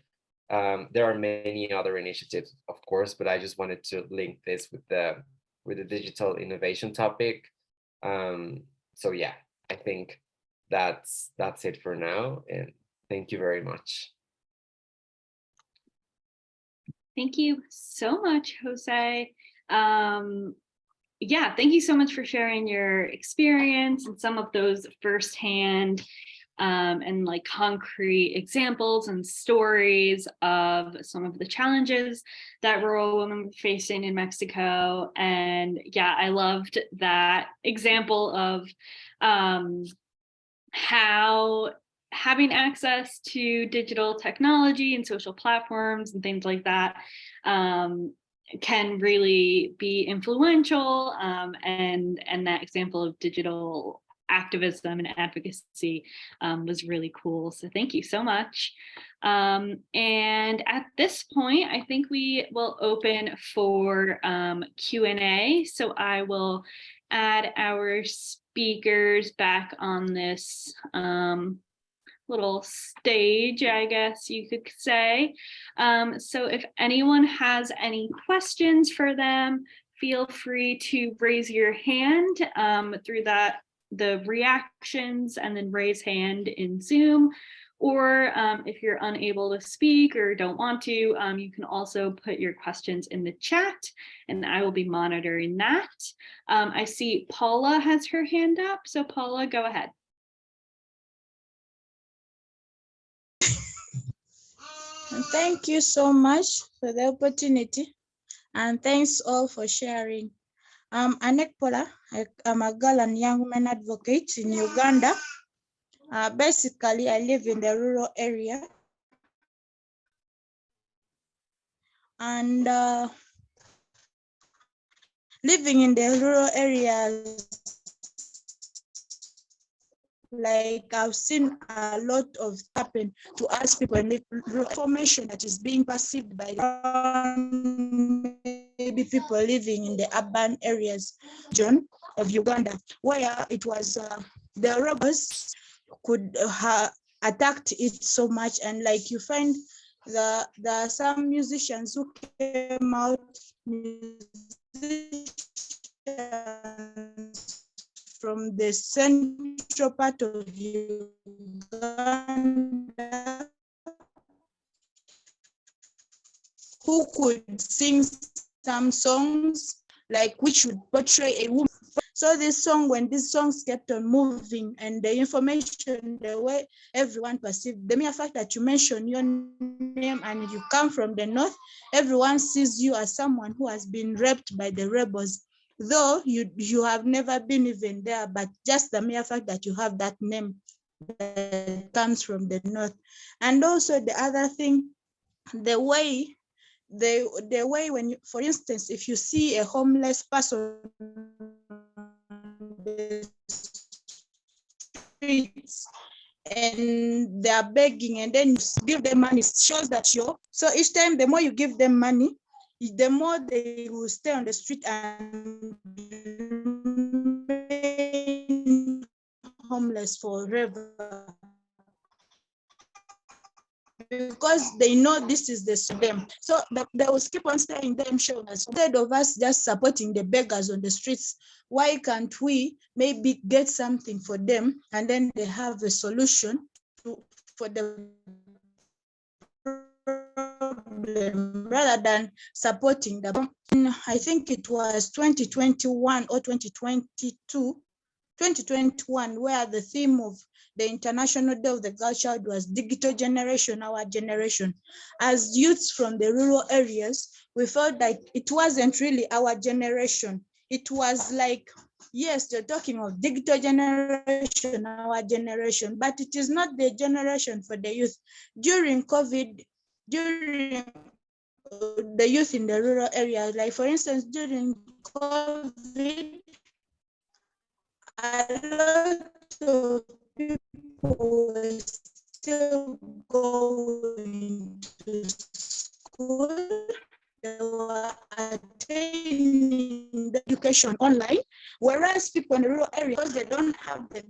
There are many other initiatives, of course, but I just wanted to link this with the digital innovation topic. So yeah, I think that's it for now, and thank you very much. Thank you so much, Jose. Yeah, thank you so much for sharing your experience and some of those firsthand and like concrete examples and stories of some of the challenges that rural women were facing in Mexico. And yeah, I loved that example of how having access to digital technology and social platforms and things like that can really be influential, and that example of digital activism and advocacy was really cool. So thank you so much. And at this point, I think we will open for Q&A. So I will add our speakers back on this little stage, I guess you could say. So if anyone has any questions for them, feel free to raise your hand through the reactions and then raise hand in Zoom. Or if you're unable to speak or don't want to, you can also put your questions in the chat and I will be monitoring that. I see Paula has her hand up. So Paula, go ahead. Thank you so much for the opportunity, and thanks all for sharing. I'm Anek Pola. I'm a girl and young woman advocate in Uganda. Basically, I live in the rural area. And living in the rural areas, like I've seen a lot of happen to us people in information that is being perceived by maybe people living in the urban areas of Uganda, where it was the robbers could attacked it so much, and like you find there are some musicians who came out, from the central part of Uganda who could sing some songs like which would portray a woman. So this song, when these songs kept on moving and the information, the way everyone perceived, the mere fact that you mention your name and you come from the north, everyone sees you as someone who has been raped by the rebels. Though you have never been even there, but just the mere fact that you have that name that comes from the north. And also the other thing, the way when you, for instance, if you see a homeless person on the streets and they are begging and then you give them money, it shows that you're, so each time the more you give them money, the more they will stay on the street and remain homeless forever, because they know this is the them. So they will keep on staying them showing us. Instead of us just supporting the beggars on the streets, why can't we maybe get something for them and then they have a solution for the problem rather than supporting them. I think it was 2021 or 2021, where the theme of the International Day of the Girl Child was Digital Generation, Our Generation. As youths from the rural areas, we felt like it wasn't really our generation. It was like, yes, they're talking of digital generation, our generation, but it is not the generation for the youth. During COVID, during the youth in the rural areas, like for instance, during COVID, a lot of people were still going to school. They were attaining the education online, whereas people in the rural areas, they don't have the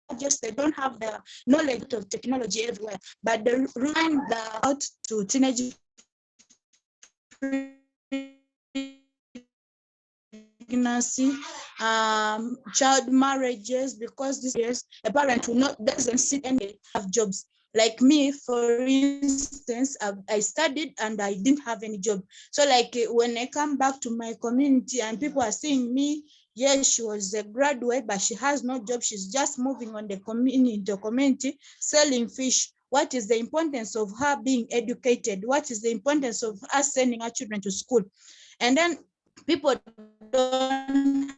gadgets, they don't have the knowledge of technology everywhere, but they run out to teenage pregnancy, child marriages, because this years a parent will not doesn't see any have jobs. Like me, for instance, I studied and I didn't have any job. So like when I come back to my community and people are seeing me, yes, she was a graduate, but she has no job. She's just moving on the community, selling fish. What is the importance of her being educated? What is the importance of us sending our children to school? And then people don't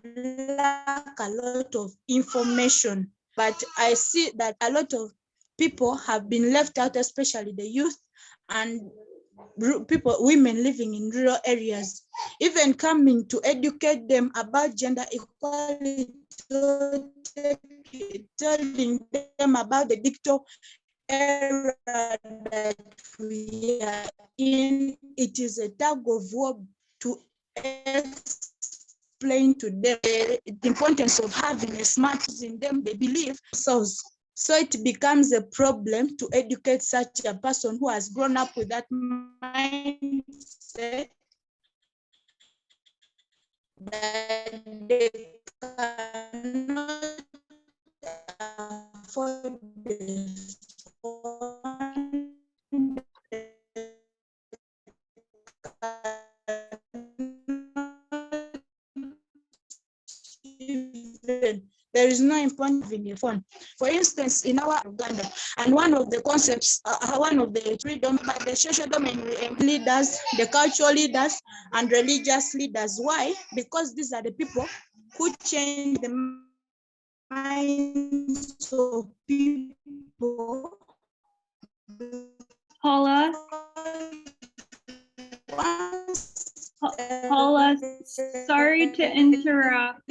lack a lot of information, but I see that a lot of people have been left out, especially the youth and people, women living in rural areas, even coming to educate them about gender equality, telling them about the digital era that we are in. It is a tug of war to explain to them the importance of having a smartphone in them. They believe themselves. So it becomes a problem to educate such a person who has grown up with that mindset that they cannot afford the phone, there is no importance in your phone. For instance, in our Uganda, and one of the concepts, one of the freedom by the social domain leaders, the cultural leaders, and religious leaders. Why? Because these are the people who change the minds of people. Paula, Paula, sorry to interrupt.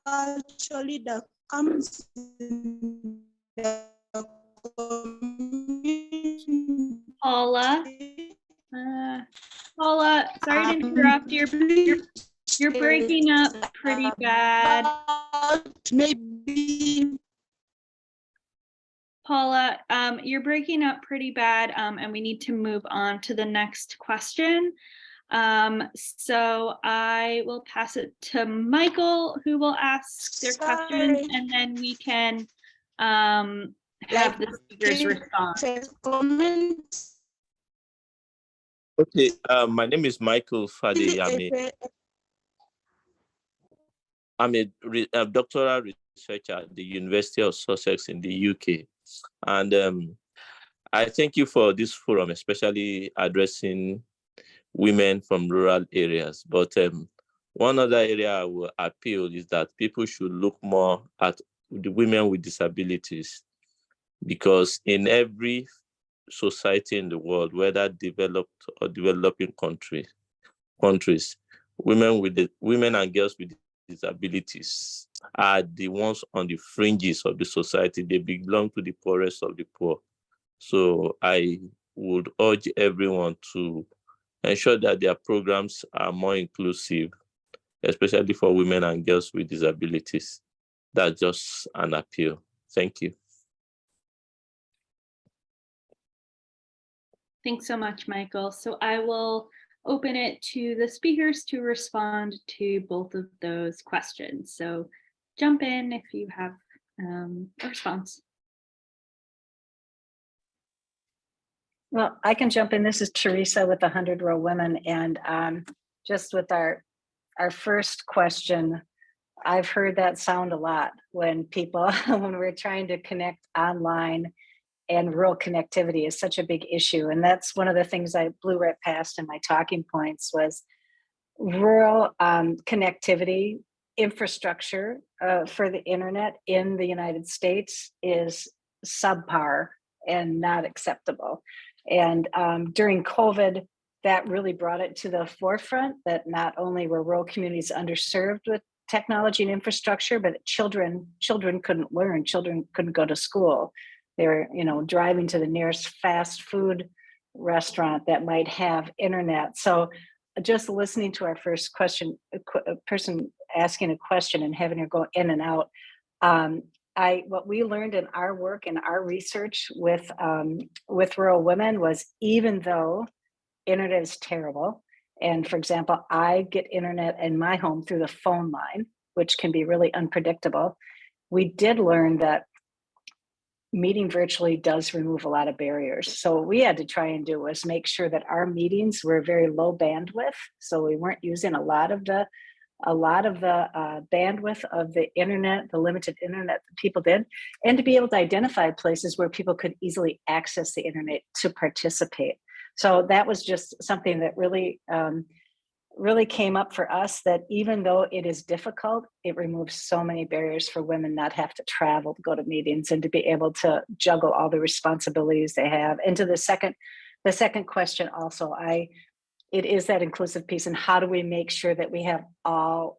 Cultural leader comes in the community. Paula, sorry to interrupt. Your You're breaking up pretty bad. Maybe Paula, you're breaking up pretty bad, and we need to move on to the next question. So I will pass it to Michael, who will ask their questions, and then we can have the speakers respond. Okay, my name is Michael Fadeyami. I'm a doctoral researcher at the University of Sussex in the UK. And I thank you for this forum, especially addressing women from rural areas. But one other area I will appeal is that people should look more at the women with disabilities, because in every society in the world, whether developed or developing countries, women and girls with disabilities are the ones on the fringes of the society. They belong to the poorest of the poor. So I would urge everyone to ensure that their programs are more inclusive, especially for women and girls with disabilities. That's just an appeal. Thank you. Thanks so much, Michael. So I will open it to the speakers to respond to both of those questions. So jump in if you have a response. Well, I can jump in. This is Teresa with the 100 Rural Women. And just with our first question, I've heard that sound a lot when people, when we're trying to connect online, and rural connectivity is such a big issue. And that's one of the things I blew right past in my talking points was rural connectivity infrastructure for the internet in the United States is subpar and not acceptable. And during COVID, that really brought it to the forefront that not only were rural communities underserved with technology and infrastructure, but children couldn't learn, children couldn't go to school. They were, driving to the nearest fast food restaurant that might have internet. So just listening to our first question, a person asking a question and having her go in and out, what we learned in our work and our research with rural women was, even though internet is terrible, and for example, I get internet in my home through the phone line, which can be really unpredictable, we did learn that meeting virtually does remove a lot of barriers. So what we had to try and do was make sure that our meetings were very low bandwidth. So we weren't using a lot of the bandwidth of the internet, the limited internet that people did, and to be able to identify places where people could easily access the internet to participate. So that was just something that really came up for us, that even though it is difficult, it removes so many barriers for women not have to travel to go to meetings and to be able to juggle all the responsibilities they have. And to the second question also, it is that inclusive piece, and how do we make sure that we have all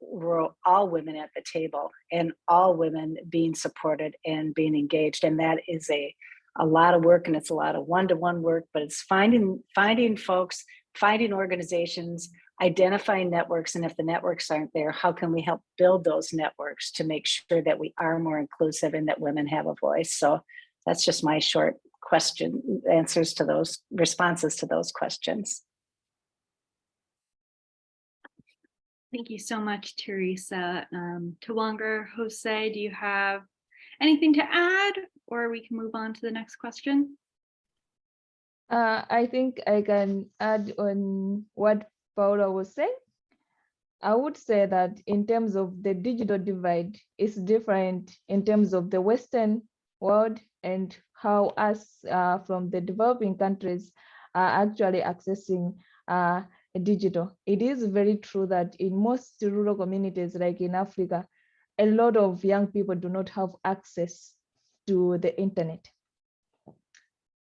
women at the table and all women being supported and being engaged. And that is a lot of work, and it's a lot of one-to-one work, but it's finding folks, finding organizations, identifying networks, and if the networks aren't there, how can we help build those networks to make sure that we are more inclusive and that women have a voice? So that's just my short responses to those questions. Thank you so much, Teresa. Tawanga, Jose, do you have anything to add, or we can move on to the next question? I think I can add on what Paula was saying. I would say that in terms of the digital divide, it's different in terms of the Western world and how us from the developing countries are actually accessing digital. It is very true that in most rural communities, like in Africa, a lot of young people do not have access to the internet.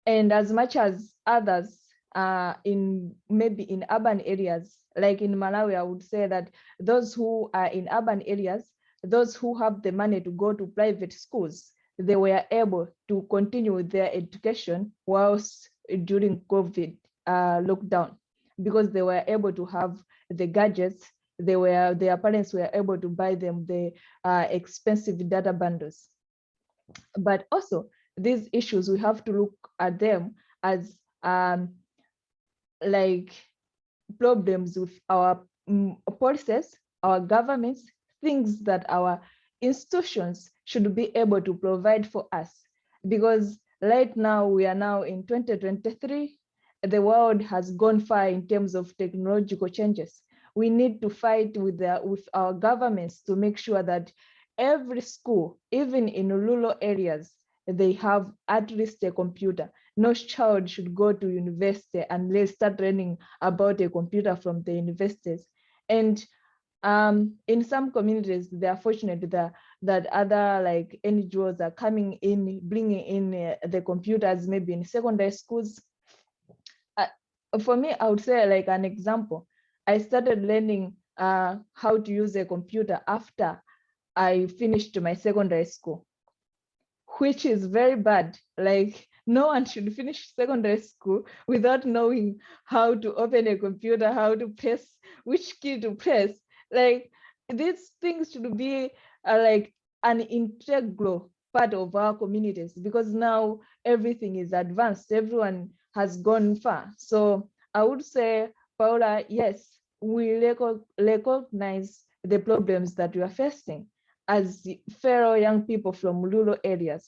And as much as others maybe in urban areas, like in Malawi, I would say that those who are in urban areas, those who have the money to go to private schools, they were able to continue their education whilst during COVID lockdown, because they were able to have the gadgets their parents were able to buy them the expensive data bundles. But also these issues, we have to look at them as like problems with our policies, our governments, things that our institutions should be able to provide for us. Because right now, we are now in 2023, the world has gone far in terms of technological changes. We need to fight with our governments to make sure that every school, even in rural areas, they have at least a computer. No child should go to university unless start learning about a computer from the universities. And in some communities, they are fortunate that other like NGOs are coming in, bringing in the computers, maybe in secondary schools. For me, I would say like an example, I started learning how to use a computer after I finished my secondary school, which is very bad. Like, no one should finish secondary school without knowing how to open a computer, how to press, which key to press. Like, these things should be like an integral part of our communities, because now everything is advanced, everyone has gone far. So I would say, Paula, yes, we recognize the problems that we are facing as fellow young people from rural areas.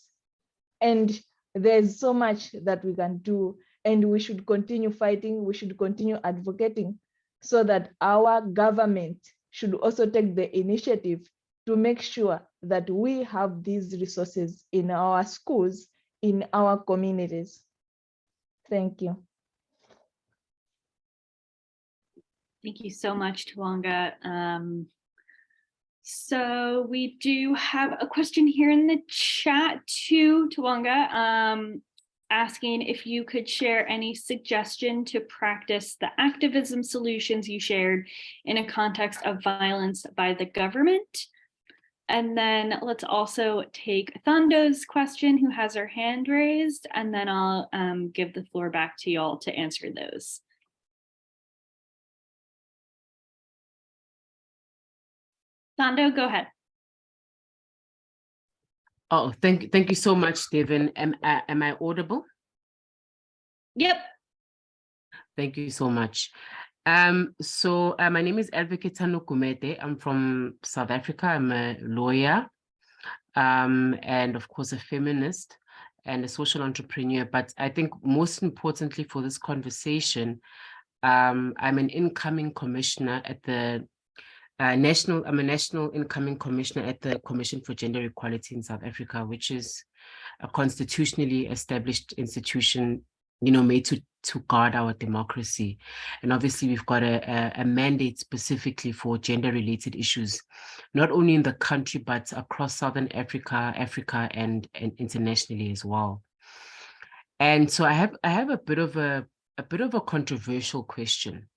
And there's so much that we can do, and we should continue fighting, we should continue advocating, so that our government should also take the initiative to make sure that we have these resources in our schools, in our communities. Thank you. Thank you so much, Tawanga. So we do have a question here in the chat to Tawanga, asking if you could share any suggestion to practice the activism solutions you shared in a context of violence by the government. And then let's also take Thando's question, who has her hand raised, and then I'll give the floor back to y'all to answer those. Thando, go ahead. Oh, thank you so much, Devin. Am I audible? Yep. Thank you so much. So my name is Advocate Tano Kumete. I'm from South Africa. I'm a lawyer, and of course a feminist and a social entrepreneur. But I think most importantly for this conversation, I'm an incoming commissioner at the I'm a national incoming commissioner at the Commission for Gender Equality in South Africa, which is a constitutionally established institution, made to guard our democracy. And obviously we've got a mandate specifically for gender-related issues, not only in the country, but across Southern Africa, and internationally as well. And so I have a bit of a controversial question.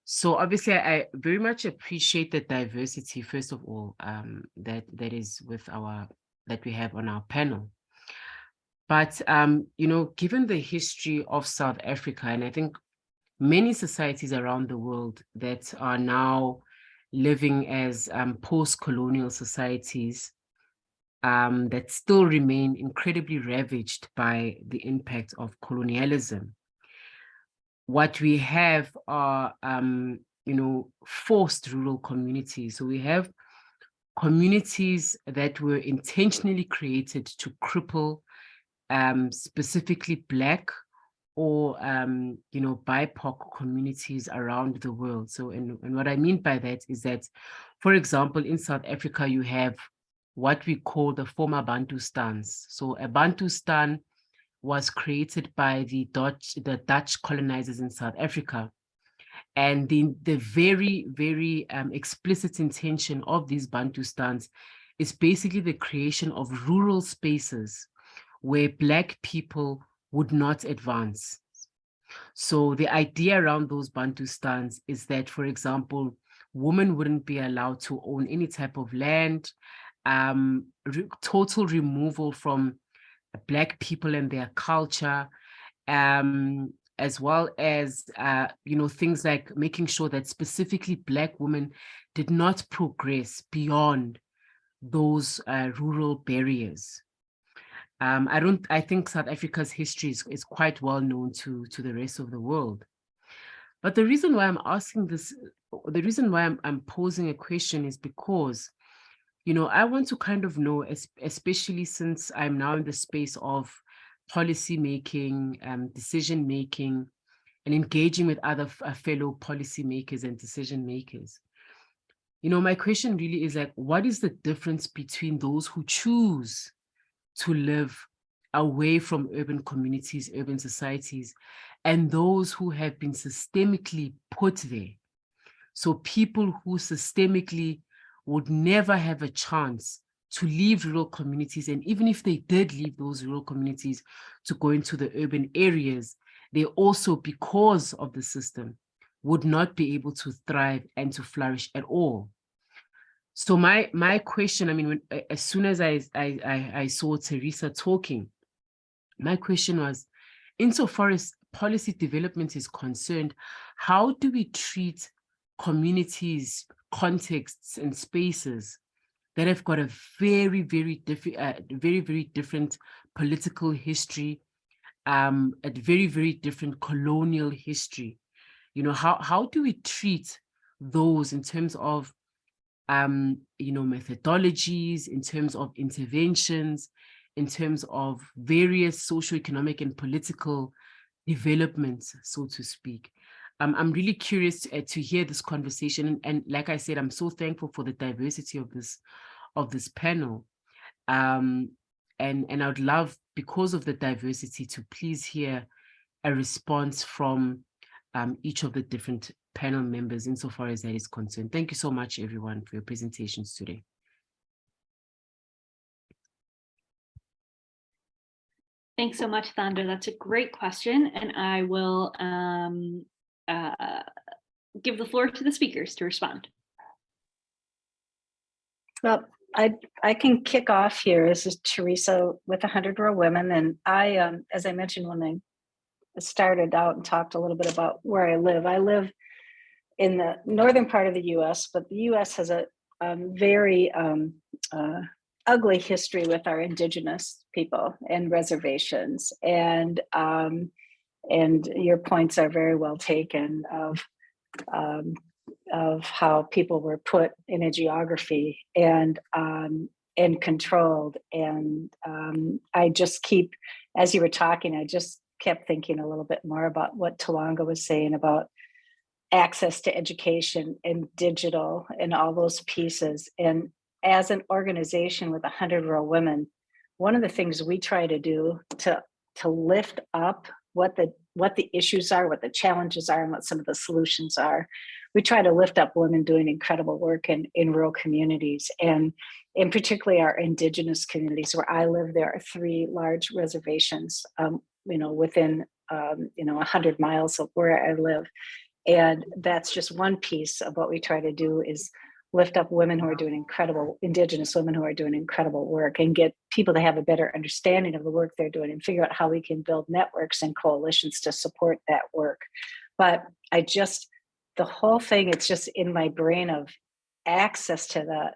So obviously, I very much appreciate the diversity, first of all, that we have on our panel. But given the history of South Africa, and I think many societies around the world that are now living as post-colonial societies that still remain incredibly ravaged by the impact of colonialism, what we have are, forced rural communities. So we have communities that were intentionally created to cripple specifically Black or, BIPOC communities around the world. So, and what I mean by that is that, for example, in South Africa, you have what we call the former Bantustans. So a Bantustan was created by the Dutch colonizers in South Africa. And the very, very explicit intention of these Bantustans is basically the creation of rural spaces where Black people would not advance. So the idea around those Bantustans is that, for example, women wouldn't be allowed to own any type of land, total removal from Black people and their culture, as well as, things like making sure that specifically Black women did not progress beyond those rural barriers. I think South Africa's history is quite well known to the rest of the world. But the reason why I'm asking this, the reason why I'm posing a question is because, I want to kind of know, especially since I'm now in the space of policy making, decision making, and engaging with other fellow policymakers and decision makers. My question really is like, what is the difference between those who choose to live away from urban communities, urban societies, and those who have been systemically put there? So people who systemically would never have a chance to leave rural communities, and even if they did leave those rural communities to go into the urban areas, they also, because of the system, would not be able to thrive and to flourish at all. So my question, I mean, as soon as I saw Teresa talking, my question was, insofar as policy development is concerned, how do we treat communities, contexts, and spaces that have got a very, very different political history, a very, very different colonial history? How do we treat those in terms of methodologies, in terms of interventions, in terms of various socioeconomic and political developments, so to speak? I'm really curious to hear this conversation. And like I said, I'm so thankful for the diversity of this panel. And I would love, because of the diversity, to please hear a response from each of the different panel members insofar as that is concerned. Thank you so much, everyone, for your presentations today. Thanks so much, Thanda. That's a great question. And I will give the floor to the speakers to respond. Well, I can kick off here. This is Teresa with 100 Rural Women. And I, as I mentioned when I started out and talked a little bit about where I live in the northern part of the US, but the US has a very ugly history with our indigenous people and reservations. And your points are very well taken of how people were put in a geography and controlled. And I just keep, as you were talking, I just kept thinking a little bit more about what Talanga was saying about access to education and digital and all those pieces. And as an organization with 100 Rural Women, one of the things we try to do to lift up what the issues are, what the challenges are, and what some of the solutions are, we try to lift up women doing incredible work in rural communities, and in particularly our indigenous communities. Where I live, there are 3 large reservations, within 100 miles of where I live. And that's just one piece of what we try to do, is lift up women who are doing indigenous women who are doing incredible work, and get people to have a better understanding of the work they're doing, and figure out how we can build networks and coalitions to support that work. But the whole thing, it's just in my brain of access to the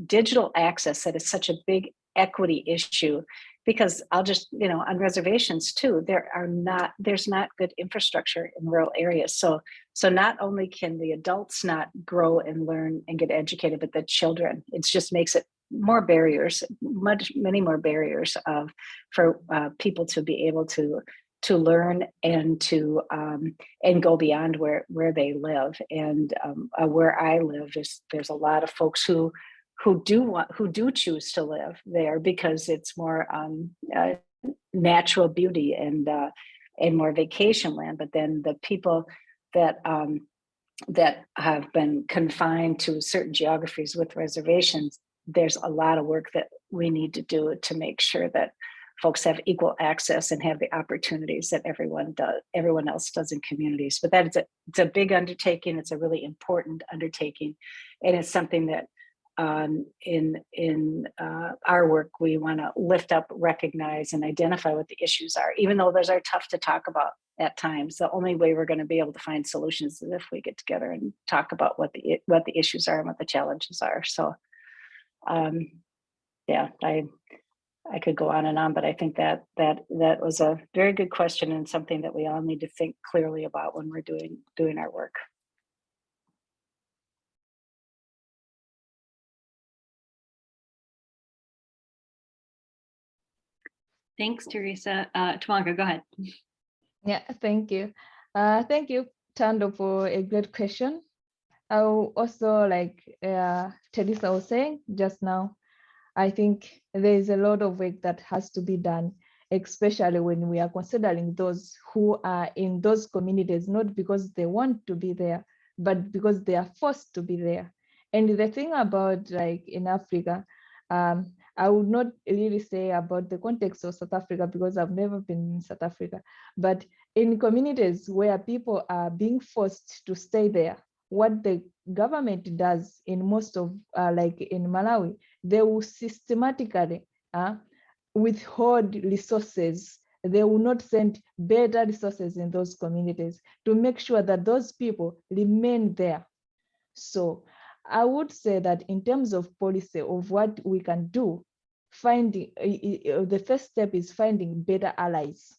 digital access, that is such a big equity issue. Because I'll just, on reservations too, there's not good infrastructure in rural areas. So not only can the adults not grow and learn and get educated, but the children, it just makes it more barriers, many more barriers for people to be able to learn and to and go beyond where they live. And where I live, there's a lot of folks who do choose to live there because it's more natural beauty and more vacation land. But then the people that have been confined to certain geographies with reservations, there's a lot of work that we need to do to make sure that folks have equal access and have the opportunities that everyone else does in communities. But it's a big undertaking. It's a really important undertaking, and it's something that in our work we want to lift up, recognize, and identify what the issues are, even though those are tough to talk about. at times. The only way we're going to be able to find solutions is if we get together and talk about what the issues are and what the challenges are. So yeah, I could go on and on, but I think that was a very good question and something that we all need to think clearly about when we're doing our work. Thanks, Teresa. Tawanka, go ahead. Yeah, thank you. Thank you, Tando, for a great question. I will also, like Teresa was saying just now, I think there is a lot of work that has to be done, especially when we are considering those who are in those communities, not because they want to be there, but because they are forced to be there. And the thing about, like, in Africa, I would not really say about the context of South Africa because I've never been in South Africa, but in communities where people are being forced to stay there, what the government does in most of, like in Malawi, they will systematically withhold resources. They will not send better resources in those communities to make sure that those people remain there. So I would say that in terms of policy of what we can do, finding the first step is finding better allies.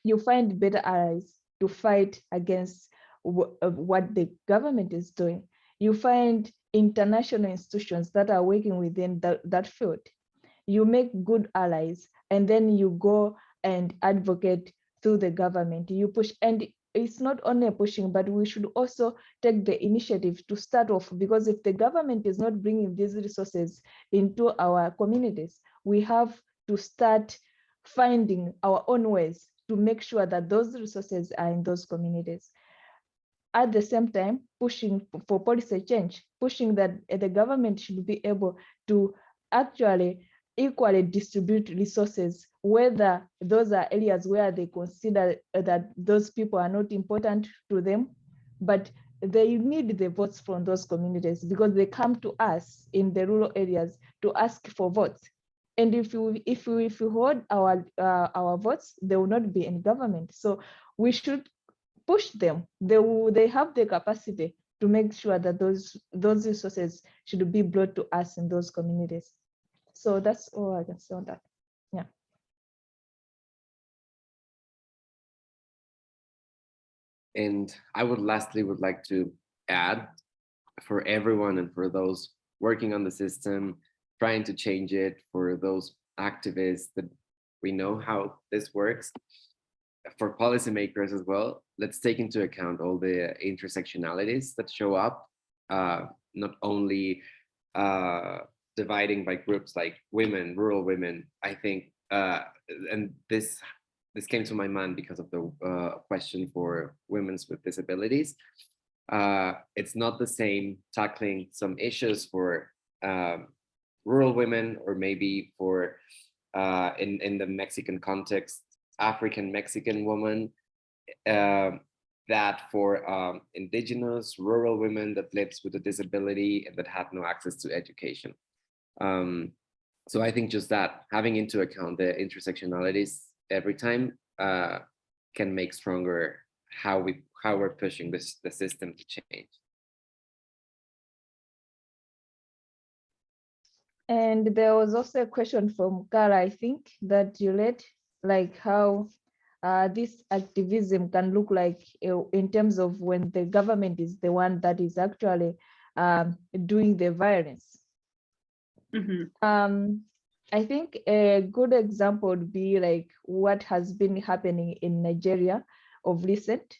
You find better allies to fight against what the government is doing. You find international institutions that are working within that field. You make good allies, and then you go and advocate through the government. You push, and it's not only pushing, but we should also take the initiative to start off, because if the government is not bringing these resources into our communities, we have to start finding our own ways to make sure that those resources are in those communities. At the same time, pushing for policy change, pushing that the government should be able to actually equally distribute resources, whether those are areas where they consider that those people are not important to them, but they need the votes from those communities because they come to us in the rural areas to ask for votes. And if we hold our votes, they will not be in government. So we should push them. They have the capacity to make sure that those resources should be brought to us in those communities. So that's all I can say on that. Yeah. And I would lastly like to add, for everyone and for those working on the system, trying to change it, for those activists that we know how this works, for policymakers as well, let's take into account all the intersectionalities that show up, not only dividing by groups like women, rural women. I think, and this came to my mind because of the question for women with disabilities. It's not the same tackling some issues for rural women, or maybe for in the Mexican context, African Mexican woman, that for indigenous rural women that lives with a disability and that have no access to education. So I think just that, having into account the intersectionalities every time can make stronger how we're pushing the system to change. And there was also a question from Kara, I think, that you led, like how this activism can look like in terms of when the government is the one that is actually doing the violence. Mm-hmm. I think a good example would be like what has been happening in Nigeria of recent,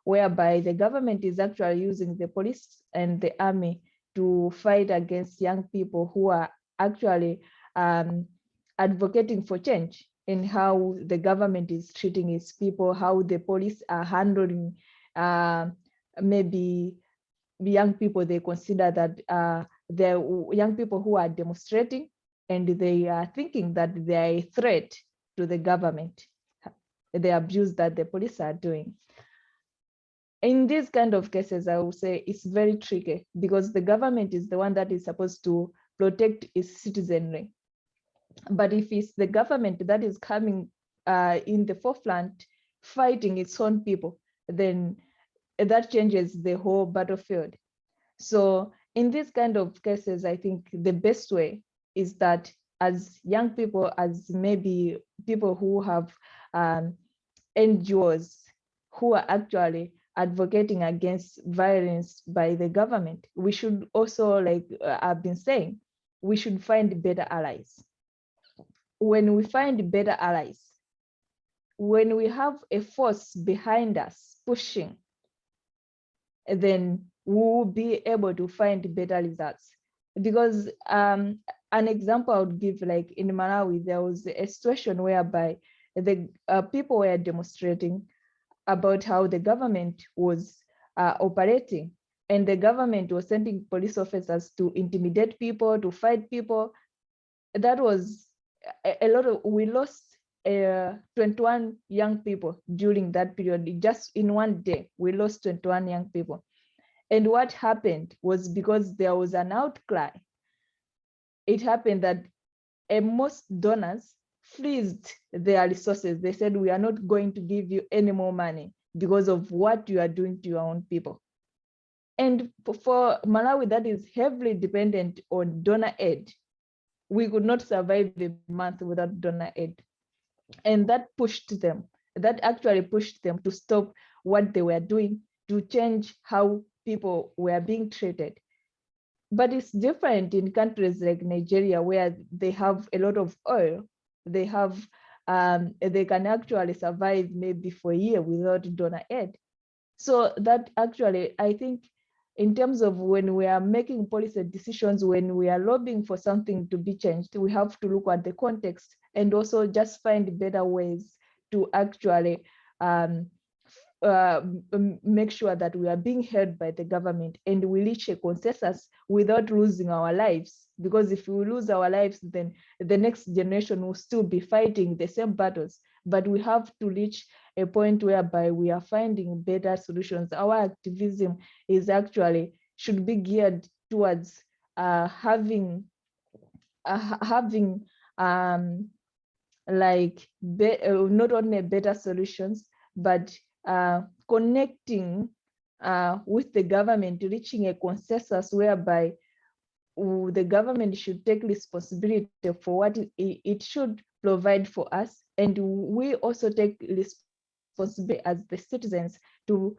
whereby the government is actually using the police and the army to fight against young people who are actually advocating for change in how the government is treating its people, how the police are handling maybe young people. They consider that the young people who are demonstrating, and they are thinking that they are a threat to the government, the abuse that the police are doing. In these kind of cases, I would say it's very tricky because the government is the one that is supposed to protect its citizenry. But if it's the government that is coming in the forefront fighting its own people, then that changes the whole battlefield. So in these kind of cases, I think the best way is that as young people, as maybe people who have NGOs who are actually advocating against violence by the government, we should also, like I've been saying, we should find better allies. When we find better allies, when we have a force behind us pushing, then we will be able to find better results. Because an example I would give, like in Malawi, there was a situation whereby the people were demonstrating about how the government was operating, and the government was sending police officers to intimidate people, to fight people. That was a lot of, we lost 21 young people during that period. Just in one day, we lost 21 young people. And what happened was, because there was an outcry, it happened that most donors freezed their resources. They said, we are not going to give you any more money because of what you are doing to your own people. And for Malawi, that is heavily dependent on donor aid. We could not survive a month without donor aid. And that pushed them, that actually pushed them to stop what they were doing, to change how people were being treated. But it's different in countries like Nigeria, where they have a lot of oil. They have, they can actually survive maybe for a year without donor aid. So that actually, I think, in terms of when we are making policy decisions, when we are lobbying for something to be changed, we have to look at the context and also just find better ways to actually make sure that we are being heard by the government and we reach a consensus without losing our lives. Because if we lose our lives, then the next generation will still be fighting the same battles. But we have to reach a point whereby we are finding better solutions. Our activism is actually should be geared towards having like not only better solutions, but connecting with the government, reaching a consensus whereby the government should take responsibility for what it should provide for us, and we also take responsibility as the citizens to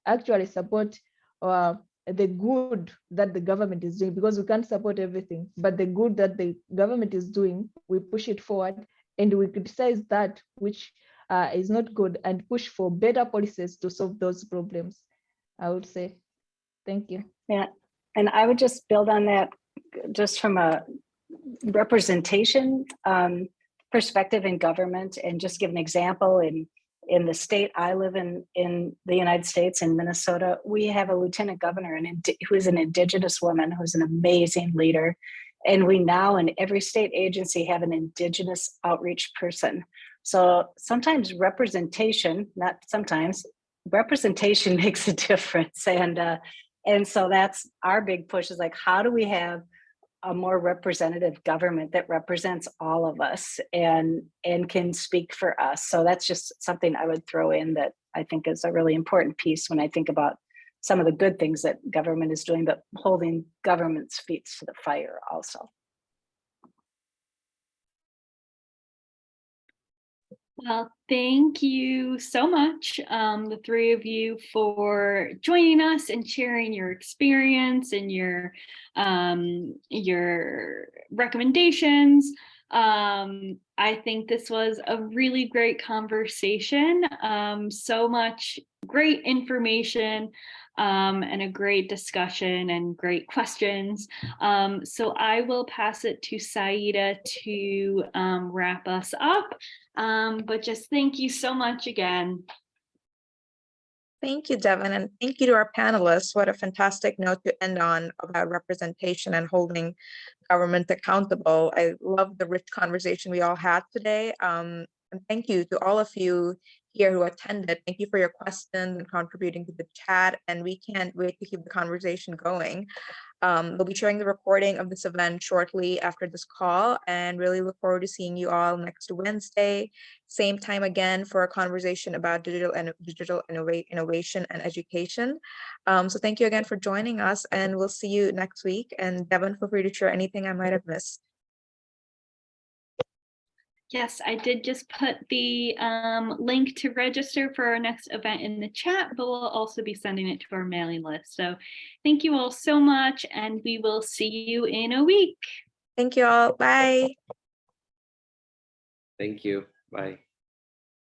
actually support the good that the government is doing, because we can't support everything, but the good that the government is doing, we push it forward, and we criticize that which is not good and push for better policies to solve those problems, I would say. Thank you. Yeah, and I would just build on that, just from a representation perspective in government, and just give an example. In the state I live in the United States, in Minnesota, we have a lieutenant governor who is an Indigenous woman, who's an amazing leader. And we now in every state agency have an Indigenous outreach person. So sometimes representation, not sometimes, representation makes a difference. And so that's our big push, is like, how do we have a more representative government that represents all of us and can speak for us? So that's just something I would throw in that I think is a really important piece when I think about some of the good things that government is doing, but holding government's feet to the fire also. Well, thank you so much, the three of you, for joining us and sharing your experience and your recommendations. I think this was a really great conversation. So much great information and a great discussion and great questions. So I will pass it to Saida to wrap us up. But just thank you so much again. Thank you, Devin, and thank you to our panelists. What a fantastic note to end on about representation and holding government accountable. I love the rich conversation we all had today. And thank you to all of you here who attended. Thank you for your questions and contributing to the chat, and we can't wait to keep the conversation going. We'll be sharing the recording of this event shortly after this call, and really look forward to seeing you all next Wednesday, same time again, for a conversation about digital innovation and education. So thank you again for joining us, and we'll see you next week. And Devin, feel free to share anything I might have missed. Yes, I did just put the link to register for our next event in the chat, but we'll also be sending it to our mailing list. So thank you all so much, and we will see you in a week. Thank you all. Bye. Thank you. Bye.